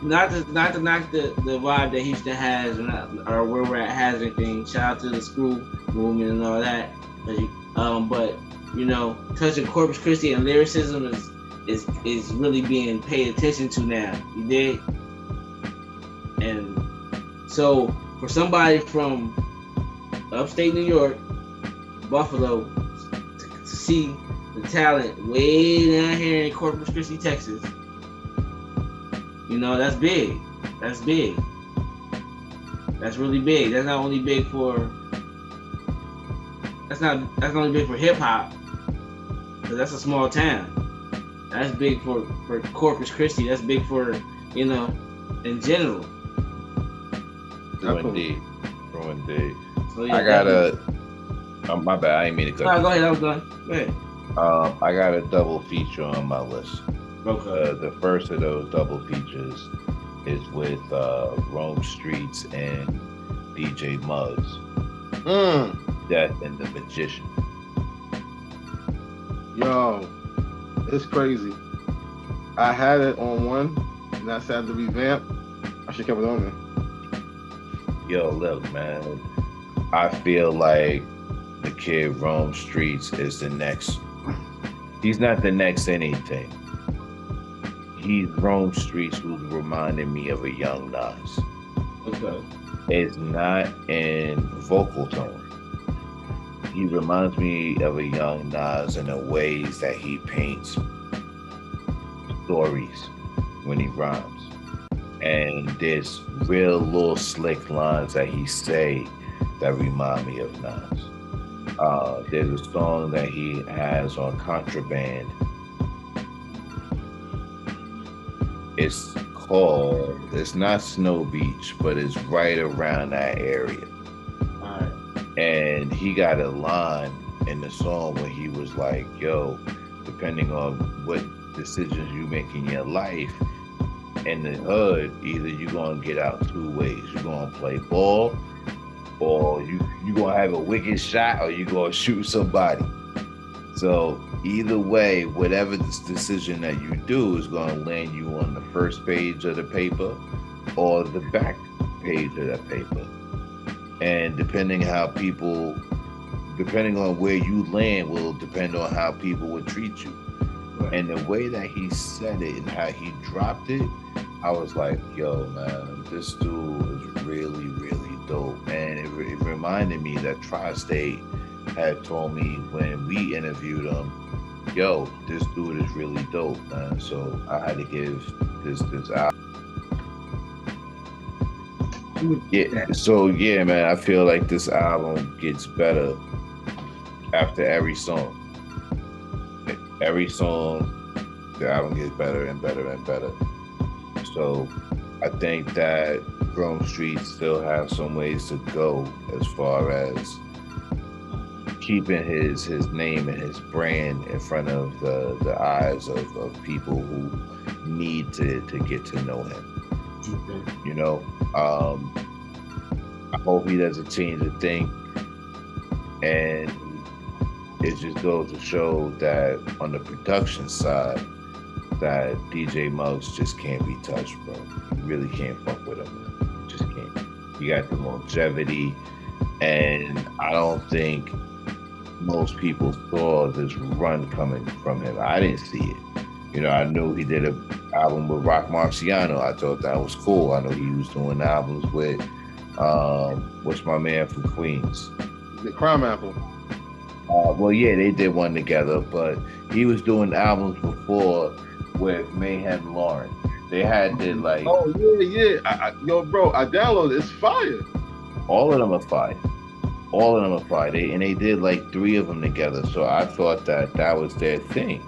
not to knock the vibe that Houston has or where we're at has anything. Shout out to the Screw movement and all that. But touching Corpus Christi and lyricism is really being paid attention to now. You dig? And so for somebody from upstate New York, Buffalo, to see the talent way down here in Corpus Christi, Texas, that's big. That's big. That's really big. That's not only big for hip hop, because that's a small town. That's big for Corpus Christi. That's big for in general. True indeed. So, yeah, I got my bad. I didn't mean to cut. No, go ahead. I was done. Go ahead. I got a double feature on my list. Okay. The first of those double features is with Rome Streets and DJ Muggs. Death and the Magician. Yo, it's crazy. I had it on one, and I said to revamp. I should keep it on there. Yo, look, man. I feel like the kid Rome Streets is the next. He's not the next anything. He's Rome Streets, who's reminding me of a young Nas. Okay. It's not in vocal tone. He reminds me of a young Nas in the ways that he paints stories when he rhymes. And there's real little slick lines that he say that remind me of Nas. There's a song that he has on Contraband. It's not Snow Beach, but it's right around that area. All right. And he got a line in the song where he was like, yo, depending on what decisions you make in your life, in the hood, either you're going to get out two ways. You're going to play ball, or you're going to have a wicked shot, or you're going to shoot somebody. So either way, whatever this decision that you do is going to land you on the first page of the paper or the back page of that paper. And depending on where you land will depend on how people would treat you. Right. And the way that he said it and how he dropped it, I was like, yo, man, this dude is really, really dope. And it reminded me that Tri-State had told me when we interviewed him, yo, this dude is really dope, man. So I had to give this out. Yeah, so yeah, man, I feel like this album gets better after every song. Every song, the album gets better and better and better. So I think that Rome Street still has some ways to go as far as keeping his name and his brand in front of the eyes of people who need to get to know him. You know, I hope he doesn't change a thing, and it just goes to show that on the production side, that DJ Muggs just can't be touched, bro. You really can't fuck with him, man. You just can't. You got the longevity, and I don't think most people saw this run coming from him. I didn't see it. You know, I knew he did an album with Rock Marciano. I thought that was cool. I know he was doing albums with what's my man from Queens? The Crime Apple. Well, yeah, they did one together, but he was doing albums before with Mayhem Lauren. They had the like. Oh yeah. Yo, bro, I downloaded it. It's fire. All of them are fire. All of them are fire. They did like 3 of them together. So I thought that was their thing.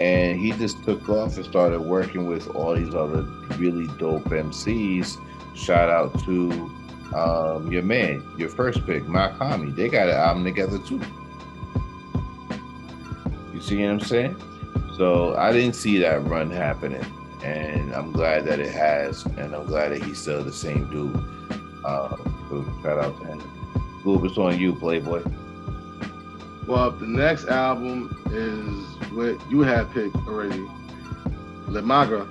And he just took off and started working with all these other really dope MCs. Shout out to your man, your first pick, MACH-HOMMY. They got an album together too. You see what I'm saying? So I didn't see that run happening. And I'm glad that it has. And I'm glad that he's still the same dude. So shout out to him. Goob, it's on you, Playboy. Well, the next album is what you had picked already. Le Magra.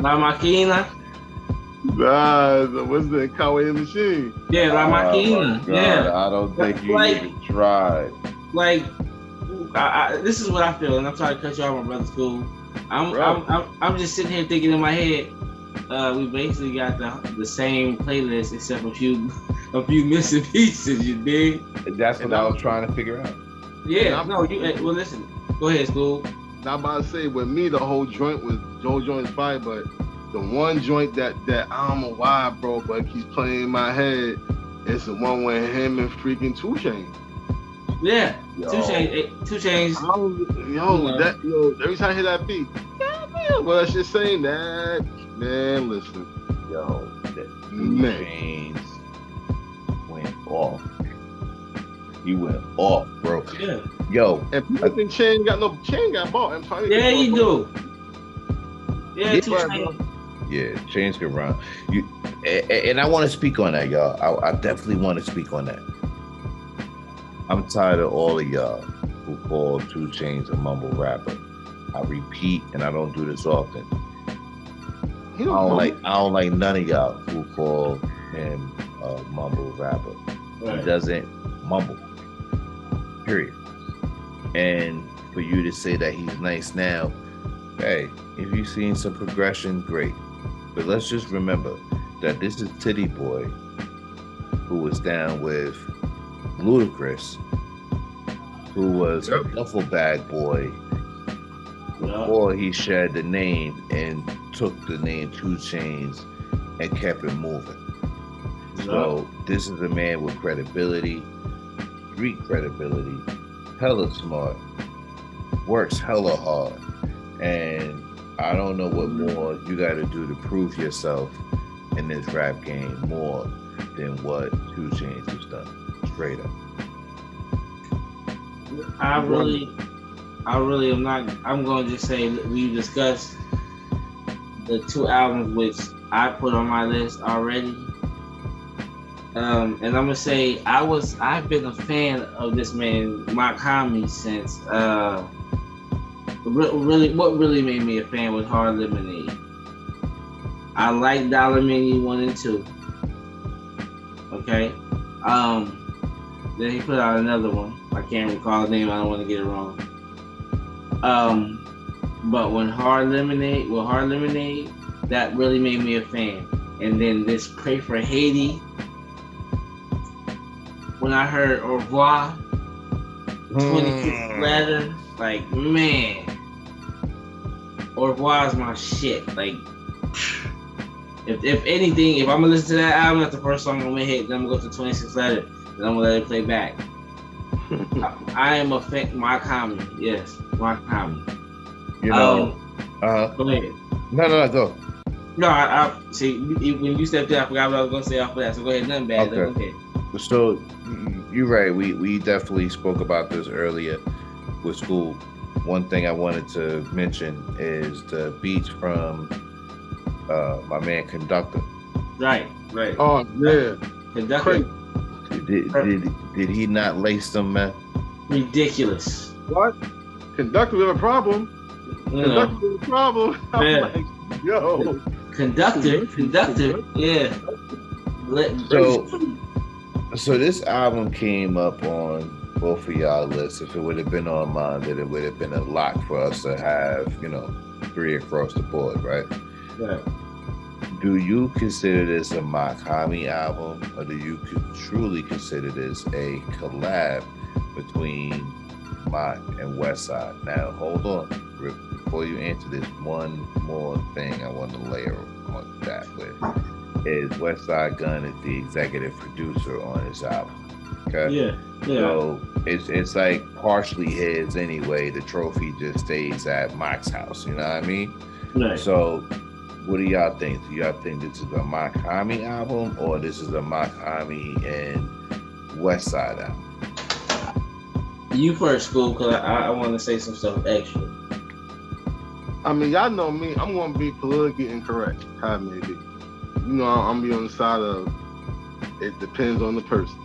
La Maquina. Nah, what's the Kawaii Machine? Yeah, La Maquina. Yeah. I don't think you Like- even tried. Like, this is what I feel, and I'm sorry to cut you off, my brother School. I'm just sitting here thinking in my head, we basically got the same playlist except a few missing pieces. You dig? That's what I was trying to figure out. Yeah. No. Well, listen. Go ahead, School. Now, I'm about to say, with me, the whole joint was Joe joint's fire, but the one joint that I don't know why, bro, but it keeps playing in my head is the one with him and freaking 2 Chainz. Yeah. Yo. 2 Chainz. Every time I hear that beat, well, that's just saying that, man, listen. Yo, that Man. Chainz went off. He went off, bro. Yeah. Yo, And people think Chain got bought. I'm sorry. Yeah, you do. Yeah, 2 Right, Chainz. yeah, Chainz can run. And I want to speak on that, y'all. I definitely want to speak on that. I'm tired of all of y'all who call 2 Chainz a mumble rapper. I repeat, and I don't do this often. I don't like none of y'all who call him a mumble rapper. Right. He doesn't mumble. Period. And for you to say that he's nice now, hey, if you've seen some progression, great. But let's just remember that this is Titty Boy, who was down with Ludacris, who was a duffel bag boy before he shared the name and took the name 2 Chainz and kept it moving. So this is a man with credibility, street credibility, hella smart, works hella hard, and I don't know what more you got to do to prove yourself in this rap game more than what 2 Chainz has done. Straight up. I really am not. I'm going to just say that we discussed the 2 albums which I put on my list already. And I'm gonna say I've been a fan of this man MACH-HOMMY since what really made me a fan was Hard Lemonade. I like Dollar Menu 1 and 2. Okay. Then he put out another one. I can't recall the name. I don't want to get it wrong. But when Hard Lemonade, that really made me a fan. And then this Pray for Haiti. When I heard Au revoir, 26 Ladder, like, man, Au revoir is my shit. Like, if anything, if I'm gonna listen to that album, that's the first song I'm gonna hit. Then I'm gonna go to 26 Ladder, and I'm gonna let it play back. I am a fan. MACH-HOMMY, yes, MACH-HOMMY. You know, Go ahead. No, go. No, I see. When you stepped in, I forgot what I was gonna say off of that. So go ahead, nothing bad. Okay. So you're right. We definitely spoke about this earlier with School. One thing I wanted to mention is the beats from my man Conductor. Right. Oh yeah, Conductor. Did he not lace them, man? Ridiculous. What? Conductor with a problem. Conductor with a problem. I'm like, yo. Conductor. Yeah. So this album came up on both of y'all lists. If it would have been on mine, then it would have been a lock for us to have, 3 across the board, right? Yeah. Do you consider this a MACH-HOMMY album, or do you truly consider this a collab between MACH and Westside? Now, hold on. Before you answer this, one more thing I want to layer on that with is Westside Gunn is the executive producer on this album. Okay. Yeah. So it's like partially his anyway. The trophy just stays at Mike's house. You know what I mean? Right. So, what do y'all think? Do y'all think this is a MACH-HOMMY album, or this is a MACH-HOMMY and Westside album? You first, School, because I want to say some stuff extra. I mean, y'all know me. I'm gonna be politically incorrect. How it may be. I'm gonna be on the side of it depends on the person.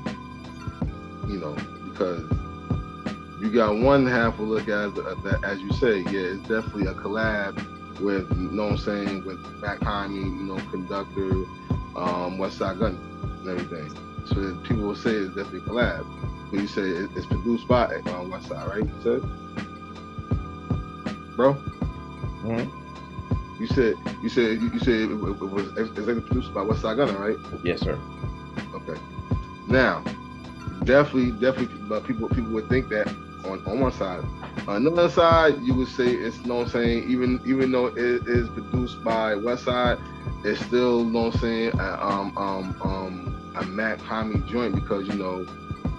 Because you got one half will look at that, as you say, yeah, it's definitely a collab with, with MACH-HOMMY, Conductor, Westside Gunn, and everything. So people will say it's definitely a collab. But you say it's produced by Westside, right? You said, bro. Mm-hmm. You said it was exactly produced by Westside Gunn, right? Yes, sir. Okay. Now, definitely, but people would think that on one side. On the other side, you would say it's even though it is produced by Westside, it's still a MACH-HOMMY joint because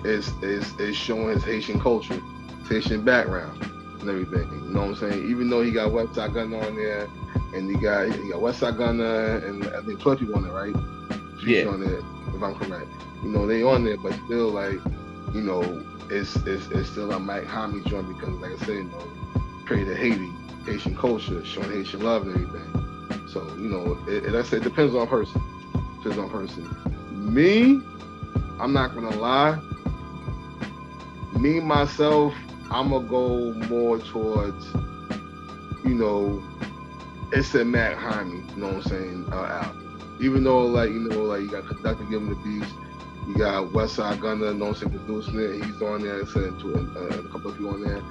it's showing his Haitian culture, his Haitian background and everything. You know what I'm saying? Even though he got Westside Gunn on there, and he got Westside Gunn and I think 12 people on there, right? Yeah. On there, if I'm correct. They on there, but still it's still a MACH-HOMMY joint because, like I said, created Haitian culture, showing Haitian love and everything. So, like I said, it depends on person. Me, I'm not gonna lie. Me, myself, I'm gonna go more towards, it's a MACH-HOMMY, album. Even though, you got Conductor giving the beats, you got Westside Gunner, producing it. He's on there, and a couple of people on there.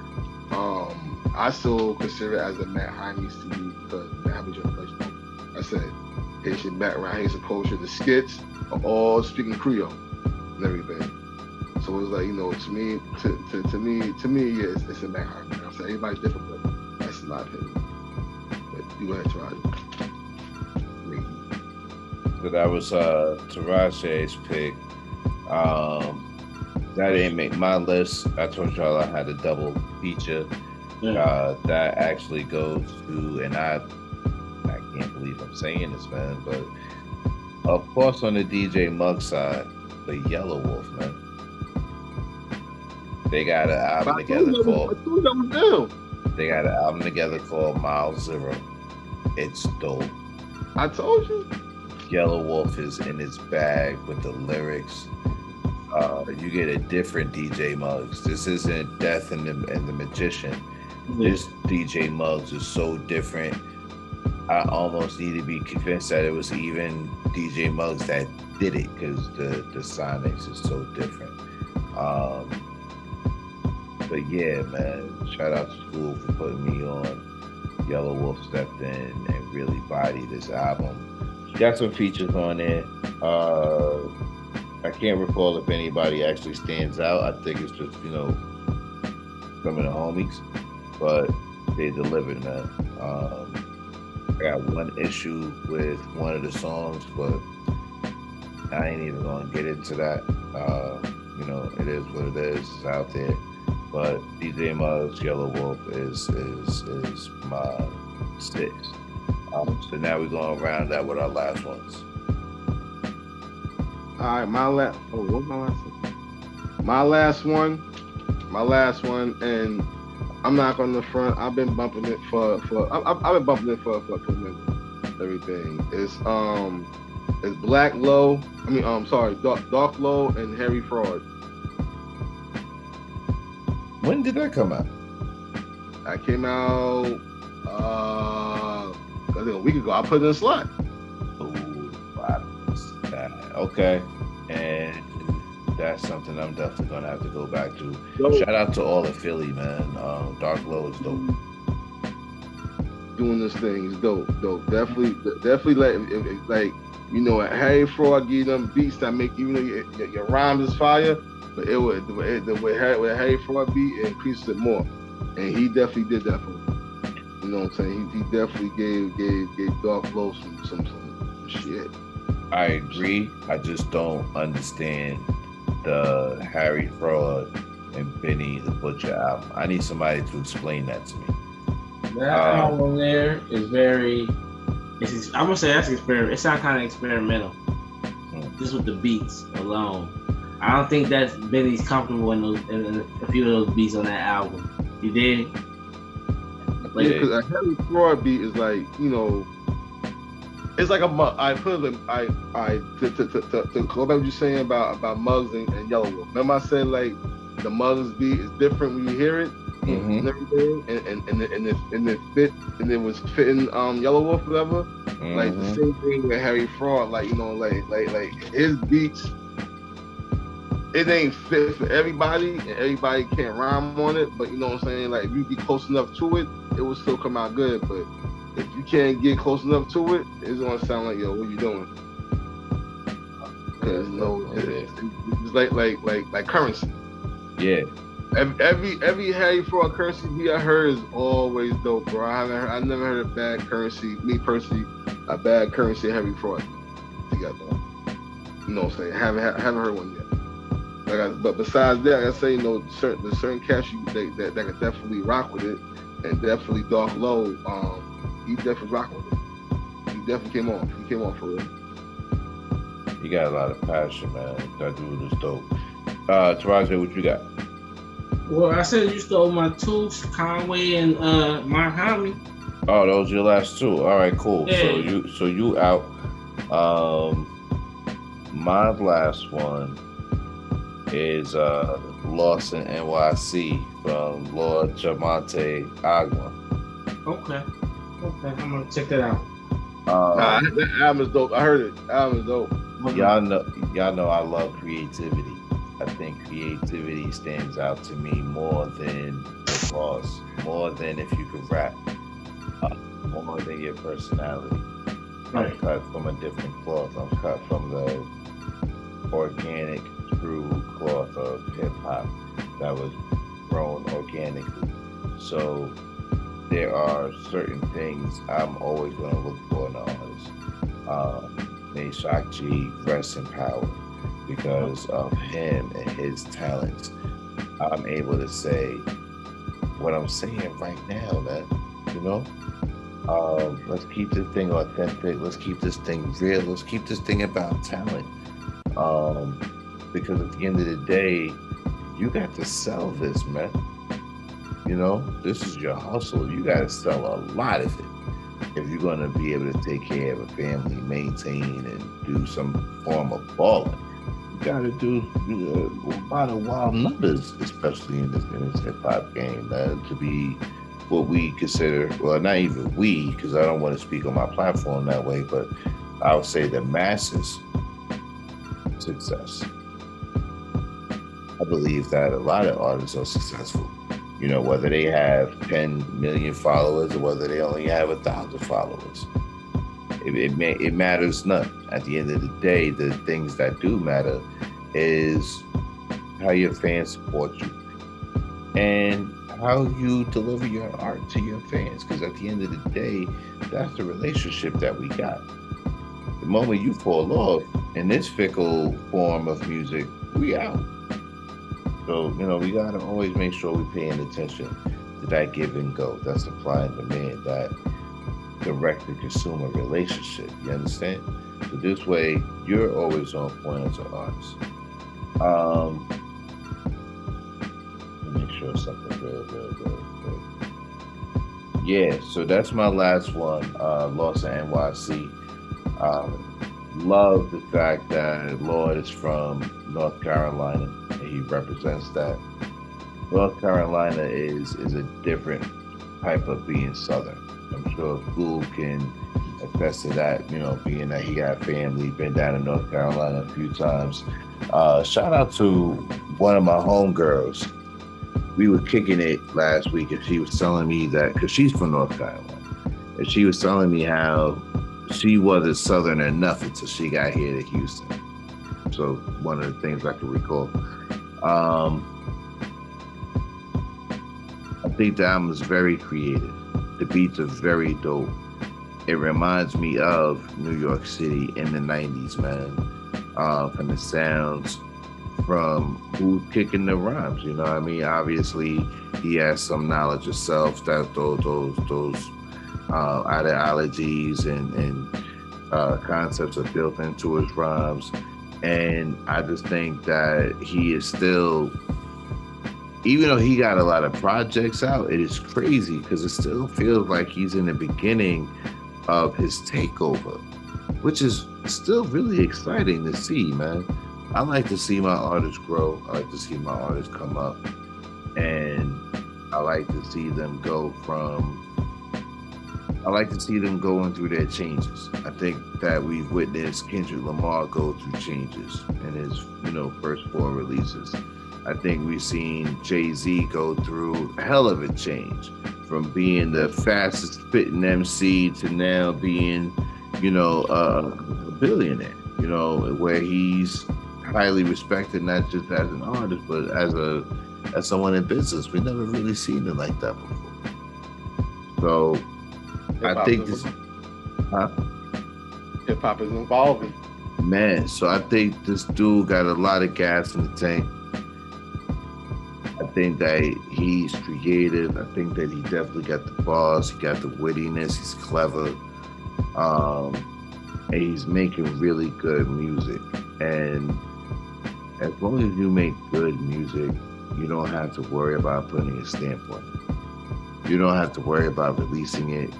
I still consider it as a MACH-HOMMY CD because MACH-HOMMY generation. I said Haitian background, Haitian culture. The skits are all speaking Creole and everything. So it's like to me, yeah, it's a MACH-HOMMY. I'm saying everybody's different, but that's my opinion. But you go ahead, Taraji. So that was Taraji's pick. That didn't make my list. I told y'all I had a double feature. Yeah. That actually goes to, and I can't believe I'm saying this, man, but of course on the DJ Mug side, the Yelawolf, man. They got an album together called Mile Zero. It's dope. I told you. Yelawolf is in his bag with the lyrics. You get a different DJ Muggs. This isn't Death and the Magician. Yeah. This DJ Muggs is so different. I almost need to be convinced that it was even DJ Muggs that did it because the sonics is so different. But yeah, man, shout out to School for putting me on. Yelawolf stepped in and really bodied this album. Got some features on there. I can't recall if anybody actually stands out. I think it's just, some of the homies, but they delivered, man. I got one issue with one of the songs, but I ain't even gonna get into that. It is what it is. It's out there. But DJ Muggs, Yelawolf is my 6. So now we're going to round out with our last ones. All right, what's my last one? My last one, and I'm not going to front. I've been bumping it for a minute. Everything. It's It's Black Low. Dark Low and Harry Fraud. When did that come out? That came out I think a week ago. I put it in a slot. Okay, and that's something I'm definitely gonna have to go back to. Yo. Shout out to all of Philly, man. Dark Low is dope. Doing this thing is dope. Definitely like you know, Harry Fraud give them beats that make even though your rhymes is fire, but it would with Harry Fraud beat, it increases it more, and he definitely did that for me. You know what I'm saying? He definitely gave Dark Low some shit. I agree. I just don't understand the Harry Fraud and Benny the Butcher album. I need somebody to explain that to me. That album there is very. I'm gonna say that's experimental. It sounds kind of experimental. Just with the beats alone, I don't think that Benny's comfortable in a few of those beats on that album. You did? Yeah, because a Harry Fraud beat is like, you know, it's like to go back what you're saying about Muggs and Yelawolf. Remember I said like the Muggs beat is different when you hear it, and everything, and it was fitting Yelawolf, whatever. Like the same thing with Harry Fraud, like, you know, like his beats, it ain't fit for everybody, and everybody can't rhyme on it. But you know what I'm saying? Like if you get close enough to it, it will still come out good. But if you can't get close enough to it, it's gonna sound like, yo, what you doing? Because it's like Currency. Yeah. Every Harry Fraud Currency beat I heard is always dope, bro. I never heard a bad Currency. Me personally, a bad Currency Harry Fraud together. You know what I'm saying? Haven't heard one yet. But besides that, like I say, you know, certain cats that could definitely rock with it, and definitely Dark Low. He definitely rock with it. He definitely came on. He came on for real. You got a lot of passion, man. That dude is dope. Taraji, what you got? Well, I said you stole my two, Conway and MACH-HOMMY. Oh, those are your last two. All right, cool. Yeah. So you out. My last one is Lost in NYC from Lord Jamonte Agua. Okay, I'm gonna check that out. That album is dope. I heard it. That album is dope. Y'all know I love creativity. I think creativity stands out to me more than applause, more than if you could rap, more than your personality. Right. I'm cut from a different cloth. I'm cut from the organic, true cloth of hip hop that was grown organically. So there are certain things I'm always going to look for in an artist. May Shock G rest in power. Because of him and his talents, I'm able to say what I'm saying right now, man. You know, let's keep this thing authentic. Let's keep this thing real. Let's keep this thing about talent. Because at the end of the day, you got to sell this, man. You know, this is your hustle. You got to sell a lot of it if you're going to be able to take care of a family, maintain, and do some form of balling. Got to do a lot of wild numbers, especially in this hip hop game, man, to be what we consider, well, not even we, because I don't want to speak on my platform that way, but I would say the masses success. I believe that a lot of artists are successful, you know, whether they have 10 million followers or whether they only have 1,000 followers. It matters not. At the end of the day, the things that do matter is how your fans support you and how you deliver your art to your fans. Because at the end of the day, that's the relationship that we got. The moment you fall off in this fickle form of music, we out. So, you know, we got to always make sure we're paying attention to that give and go, that supply and demand, that direct-to-consumer relationship, you understand? So this way, you're always on point as an artist. Let me make sure something real. Yeah, so that's my last one, Lost in NYC. love the fact that Lord is from North Carolina and he represents that. North Carolina is a different type of being Southern. I'm sure School can attest to that, you know, being that he got family, been down in North Carolina a few times. Shout out to one of my homegirls. We were kicking it last week and she was telling me that, because she's from North Carolina, and she was telling me how she wasn't Southern enough until she got here to Houston. So one of the things I can recall. I think the album is very creative. The beats are very dope. It reminds me of New York City in the 90s, man. From the sounds, from who's kicking the rhymes, you know what I mean? Obviously, he has some knowledge of self, that those ideologies and concepts are built into his rhymes. And I just think that he is still, even though he got a lot of projects out, it is crazy because it still feels like he's in the beginning of his takeover, which is still really exciting to see, man. I like to see my artists grow. I like to see my artists come up. And I like to see them going through their changes. I think that we've witnessed Kendrick Lamar go through changes in his, you know, first 4 releases. I think we've seen Jay-Z go through a hell of a change from being the fastest spitting MC to now being, you know, a billionaire, you know, where he's highly respected, not just as an artist, but as someone in business. We've never really seen it like that before. So I think this, hip hop is evolving, man. So I think this dude got a lot of gas in the tank. I think that he's creative. I think that he definitely got the bars. He got the wittiness. He's clever. And he's making really good music. And as long as you make good music, you don't have to worry about putting a stamp on it. You don't have to worry about releasing it.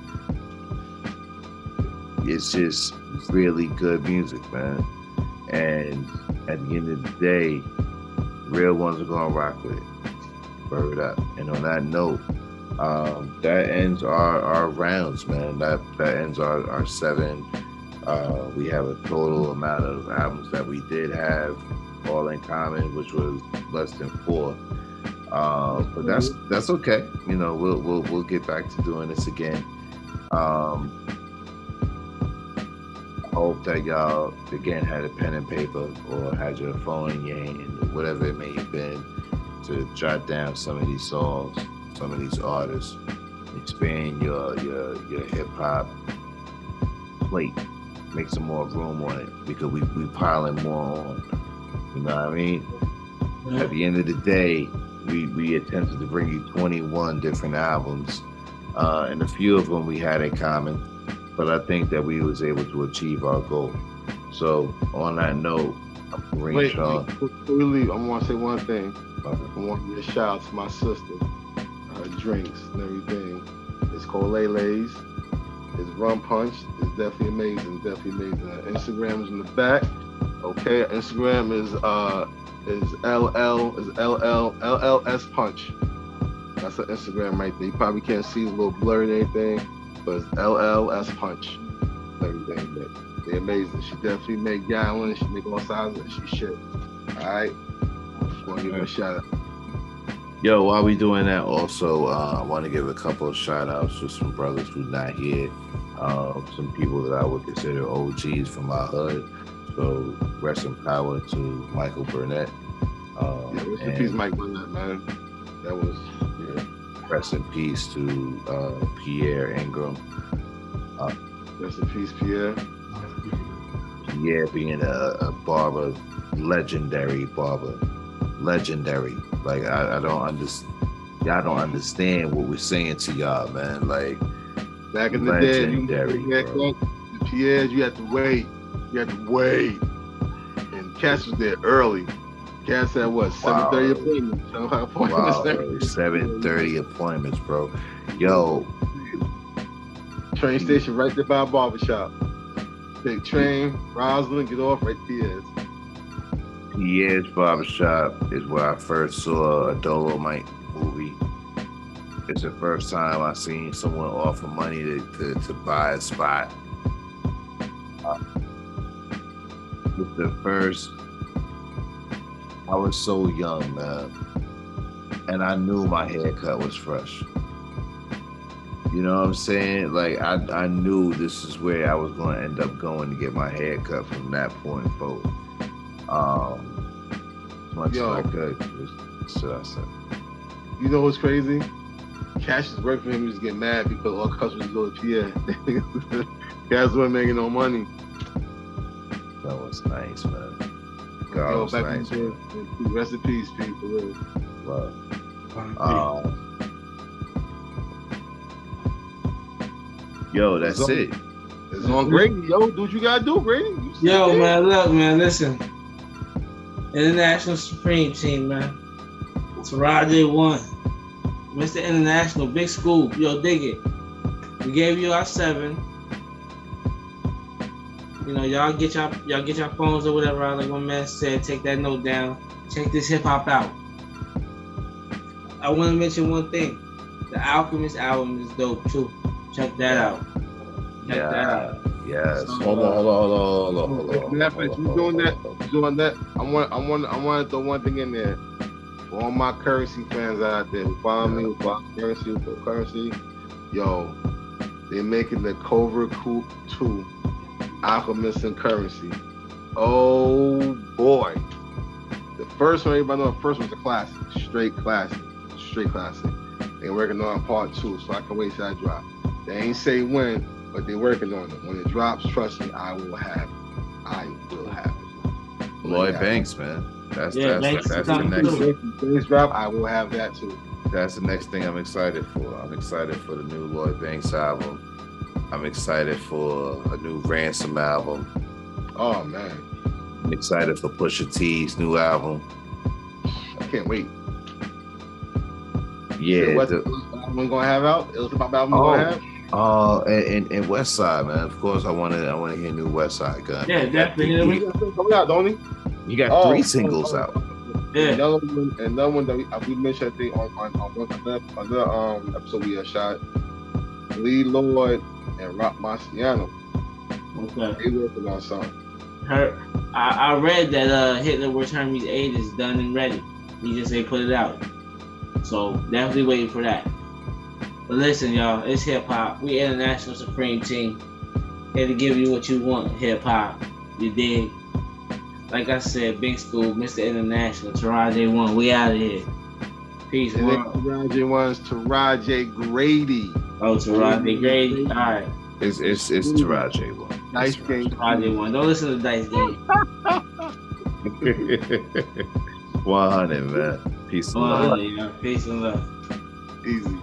It's just really good music, man. And at the end of the day, real ones are gonna rock with it. Word up. And on that note, that ends our rounds, man. That ends our 7. We have a total amount of albums that we did have all in common, which was less than 4. But that's okay. You know, we'll get back to doing this again. I hope that y'all again had a pen and paper or had your phone in your hand, or whatever it may have been, to jot down some of these songs, some of these artists, expand your hip hop plate, make some more room on it, because we piling more on. You know what I mean? Yeah. At the end of the day, we attempted to bring you 21 different albums, and a few of them we had in common, but I think that we was able to achieve our goal. So on that note, wait, before we leave, I want to say one thing. I want to give a shout out to my sister. Her drinks and everything. It's called Lele's. It's rum punch. It's definitely amazing. Instagram is in the back. Okay, Instagram is LLS Punch. That's her Instagram right there. You probably can't see the little blur and anything, but it's LLS Punch. Everything, but they're amazing. She definitely make gallons. She make all sizes, and she shit. All right. Want to give her a shout out. Yo, while we doing that, also, I want to give a couple of shout outs to some brothers who's not here. Some people that I would consider OGs from my hood. So rest in power to Michael Burnett. Rest in peace, Mike Burnett, man. That was, Rest in peace to Pierre Ingram. Rest in peace, Pierre. Pierre being a barber, legendary barber. Legendary. Like I don't understand. Y'all don't understand what we're saying to y'all, man. Like back in the legendary, day, the Pierre's, you had to wait. And Cass was there early. Cass had what, 7:30 appointments? Wow, 7:30 appointments, bro. Yo. Train station right there by a barbershop. Take train, Roslyn, get off right there. Pierre's Barbershop is where I first saw a Dolomite movie. It's the first time I seen someone offer money to buy a spot. It's the first. I was so young, man, and I knew my haircut was fresh. You know what I'm saying? Like I knew this is where I was going to end up going to get my haircut from that point forward. As much as I could. Should I say? You know what's crazy? Cash is working for him. He was getting mad because all customers go to Pierre. Guys weren't making no money. That was nice, man. God, Yo, was back nice. in the rest in peace, Pete, for real. Love. Yo, that's it. It's on Grady, yo. Do what you gotta do, Grady. Yo, man, look, man, listen. International Supreme Team, man. Scienide won. Mr. International, big school. Yo, dig it. We gave you our 7. You know, y'all get your phones or whatever. Like my man said, take that note down. Check this hip hop out. I want to mention one thing. The Alchemist album is dope too. Check that out. Check that out. Yes. So, Hold on. You doing that? I want to throw one thing in there. For all my currency fans out there who follow me, who follow currency, yo, they're making the Cobra Coup 2 Alchemist and Currency. Oh boy. The first one, everybody know the first was a classic. Straight classic. They're working on part 2, so I can wait till that drop. They ain't say when, but they're working on it. When it drops, trust me, I will have it. Lloyd Banks, man. That's the next drop. I will have that too. That's the next thing I'm excited for. I'm excited for the new Lloyd Banks album. I'm excited for a new Ransom album. Oh man. I'm excited for Pusha T's new album. I can't wait. Yeah. What album gonna have out? It was about album gonna have? And West Side, man. Of course, I want to hear new West Side Gun. Yeah, definitely. Coming out, don't he? You got 3 singles out. Yeah. Another one that we mentioned, I think, on another episode we had shot. Lee Lloyd and Rock Marciano. Okay. They working on something. I read that Hitler vs. Hermes 8 is done and ready. He just ain't put it out. So definitely waiting for that. But listen, y'all, it's hip hop. We International Supreme Team. Here to give you what you want, hip hop. You dig? Like I said, big school, Mr. International, Scienide 1. We out of here. Peace, and world. Scienide 1's Scienide Grady. Oh, Scienide Grady. All right. It's Scienide 1. Dice Game. Scienide 1. Don't listen to Dice Game. 100, man. Peace and love. 100, yeah. Peace and love. Easy.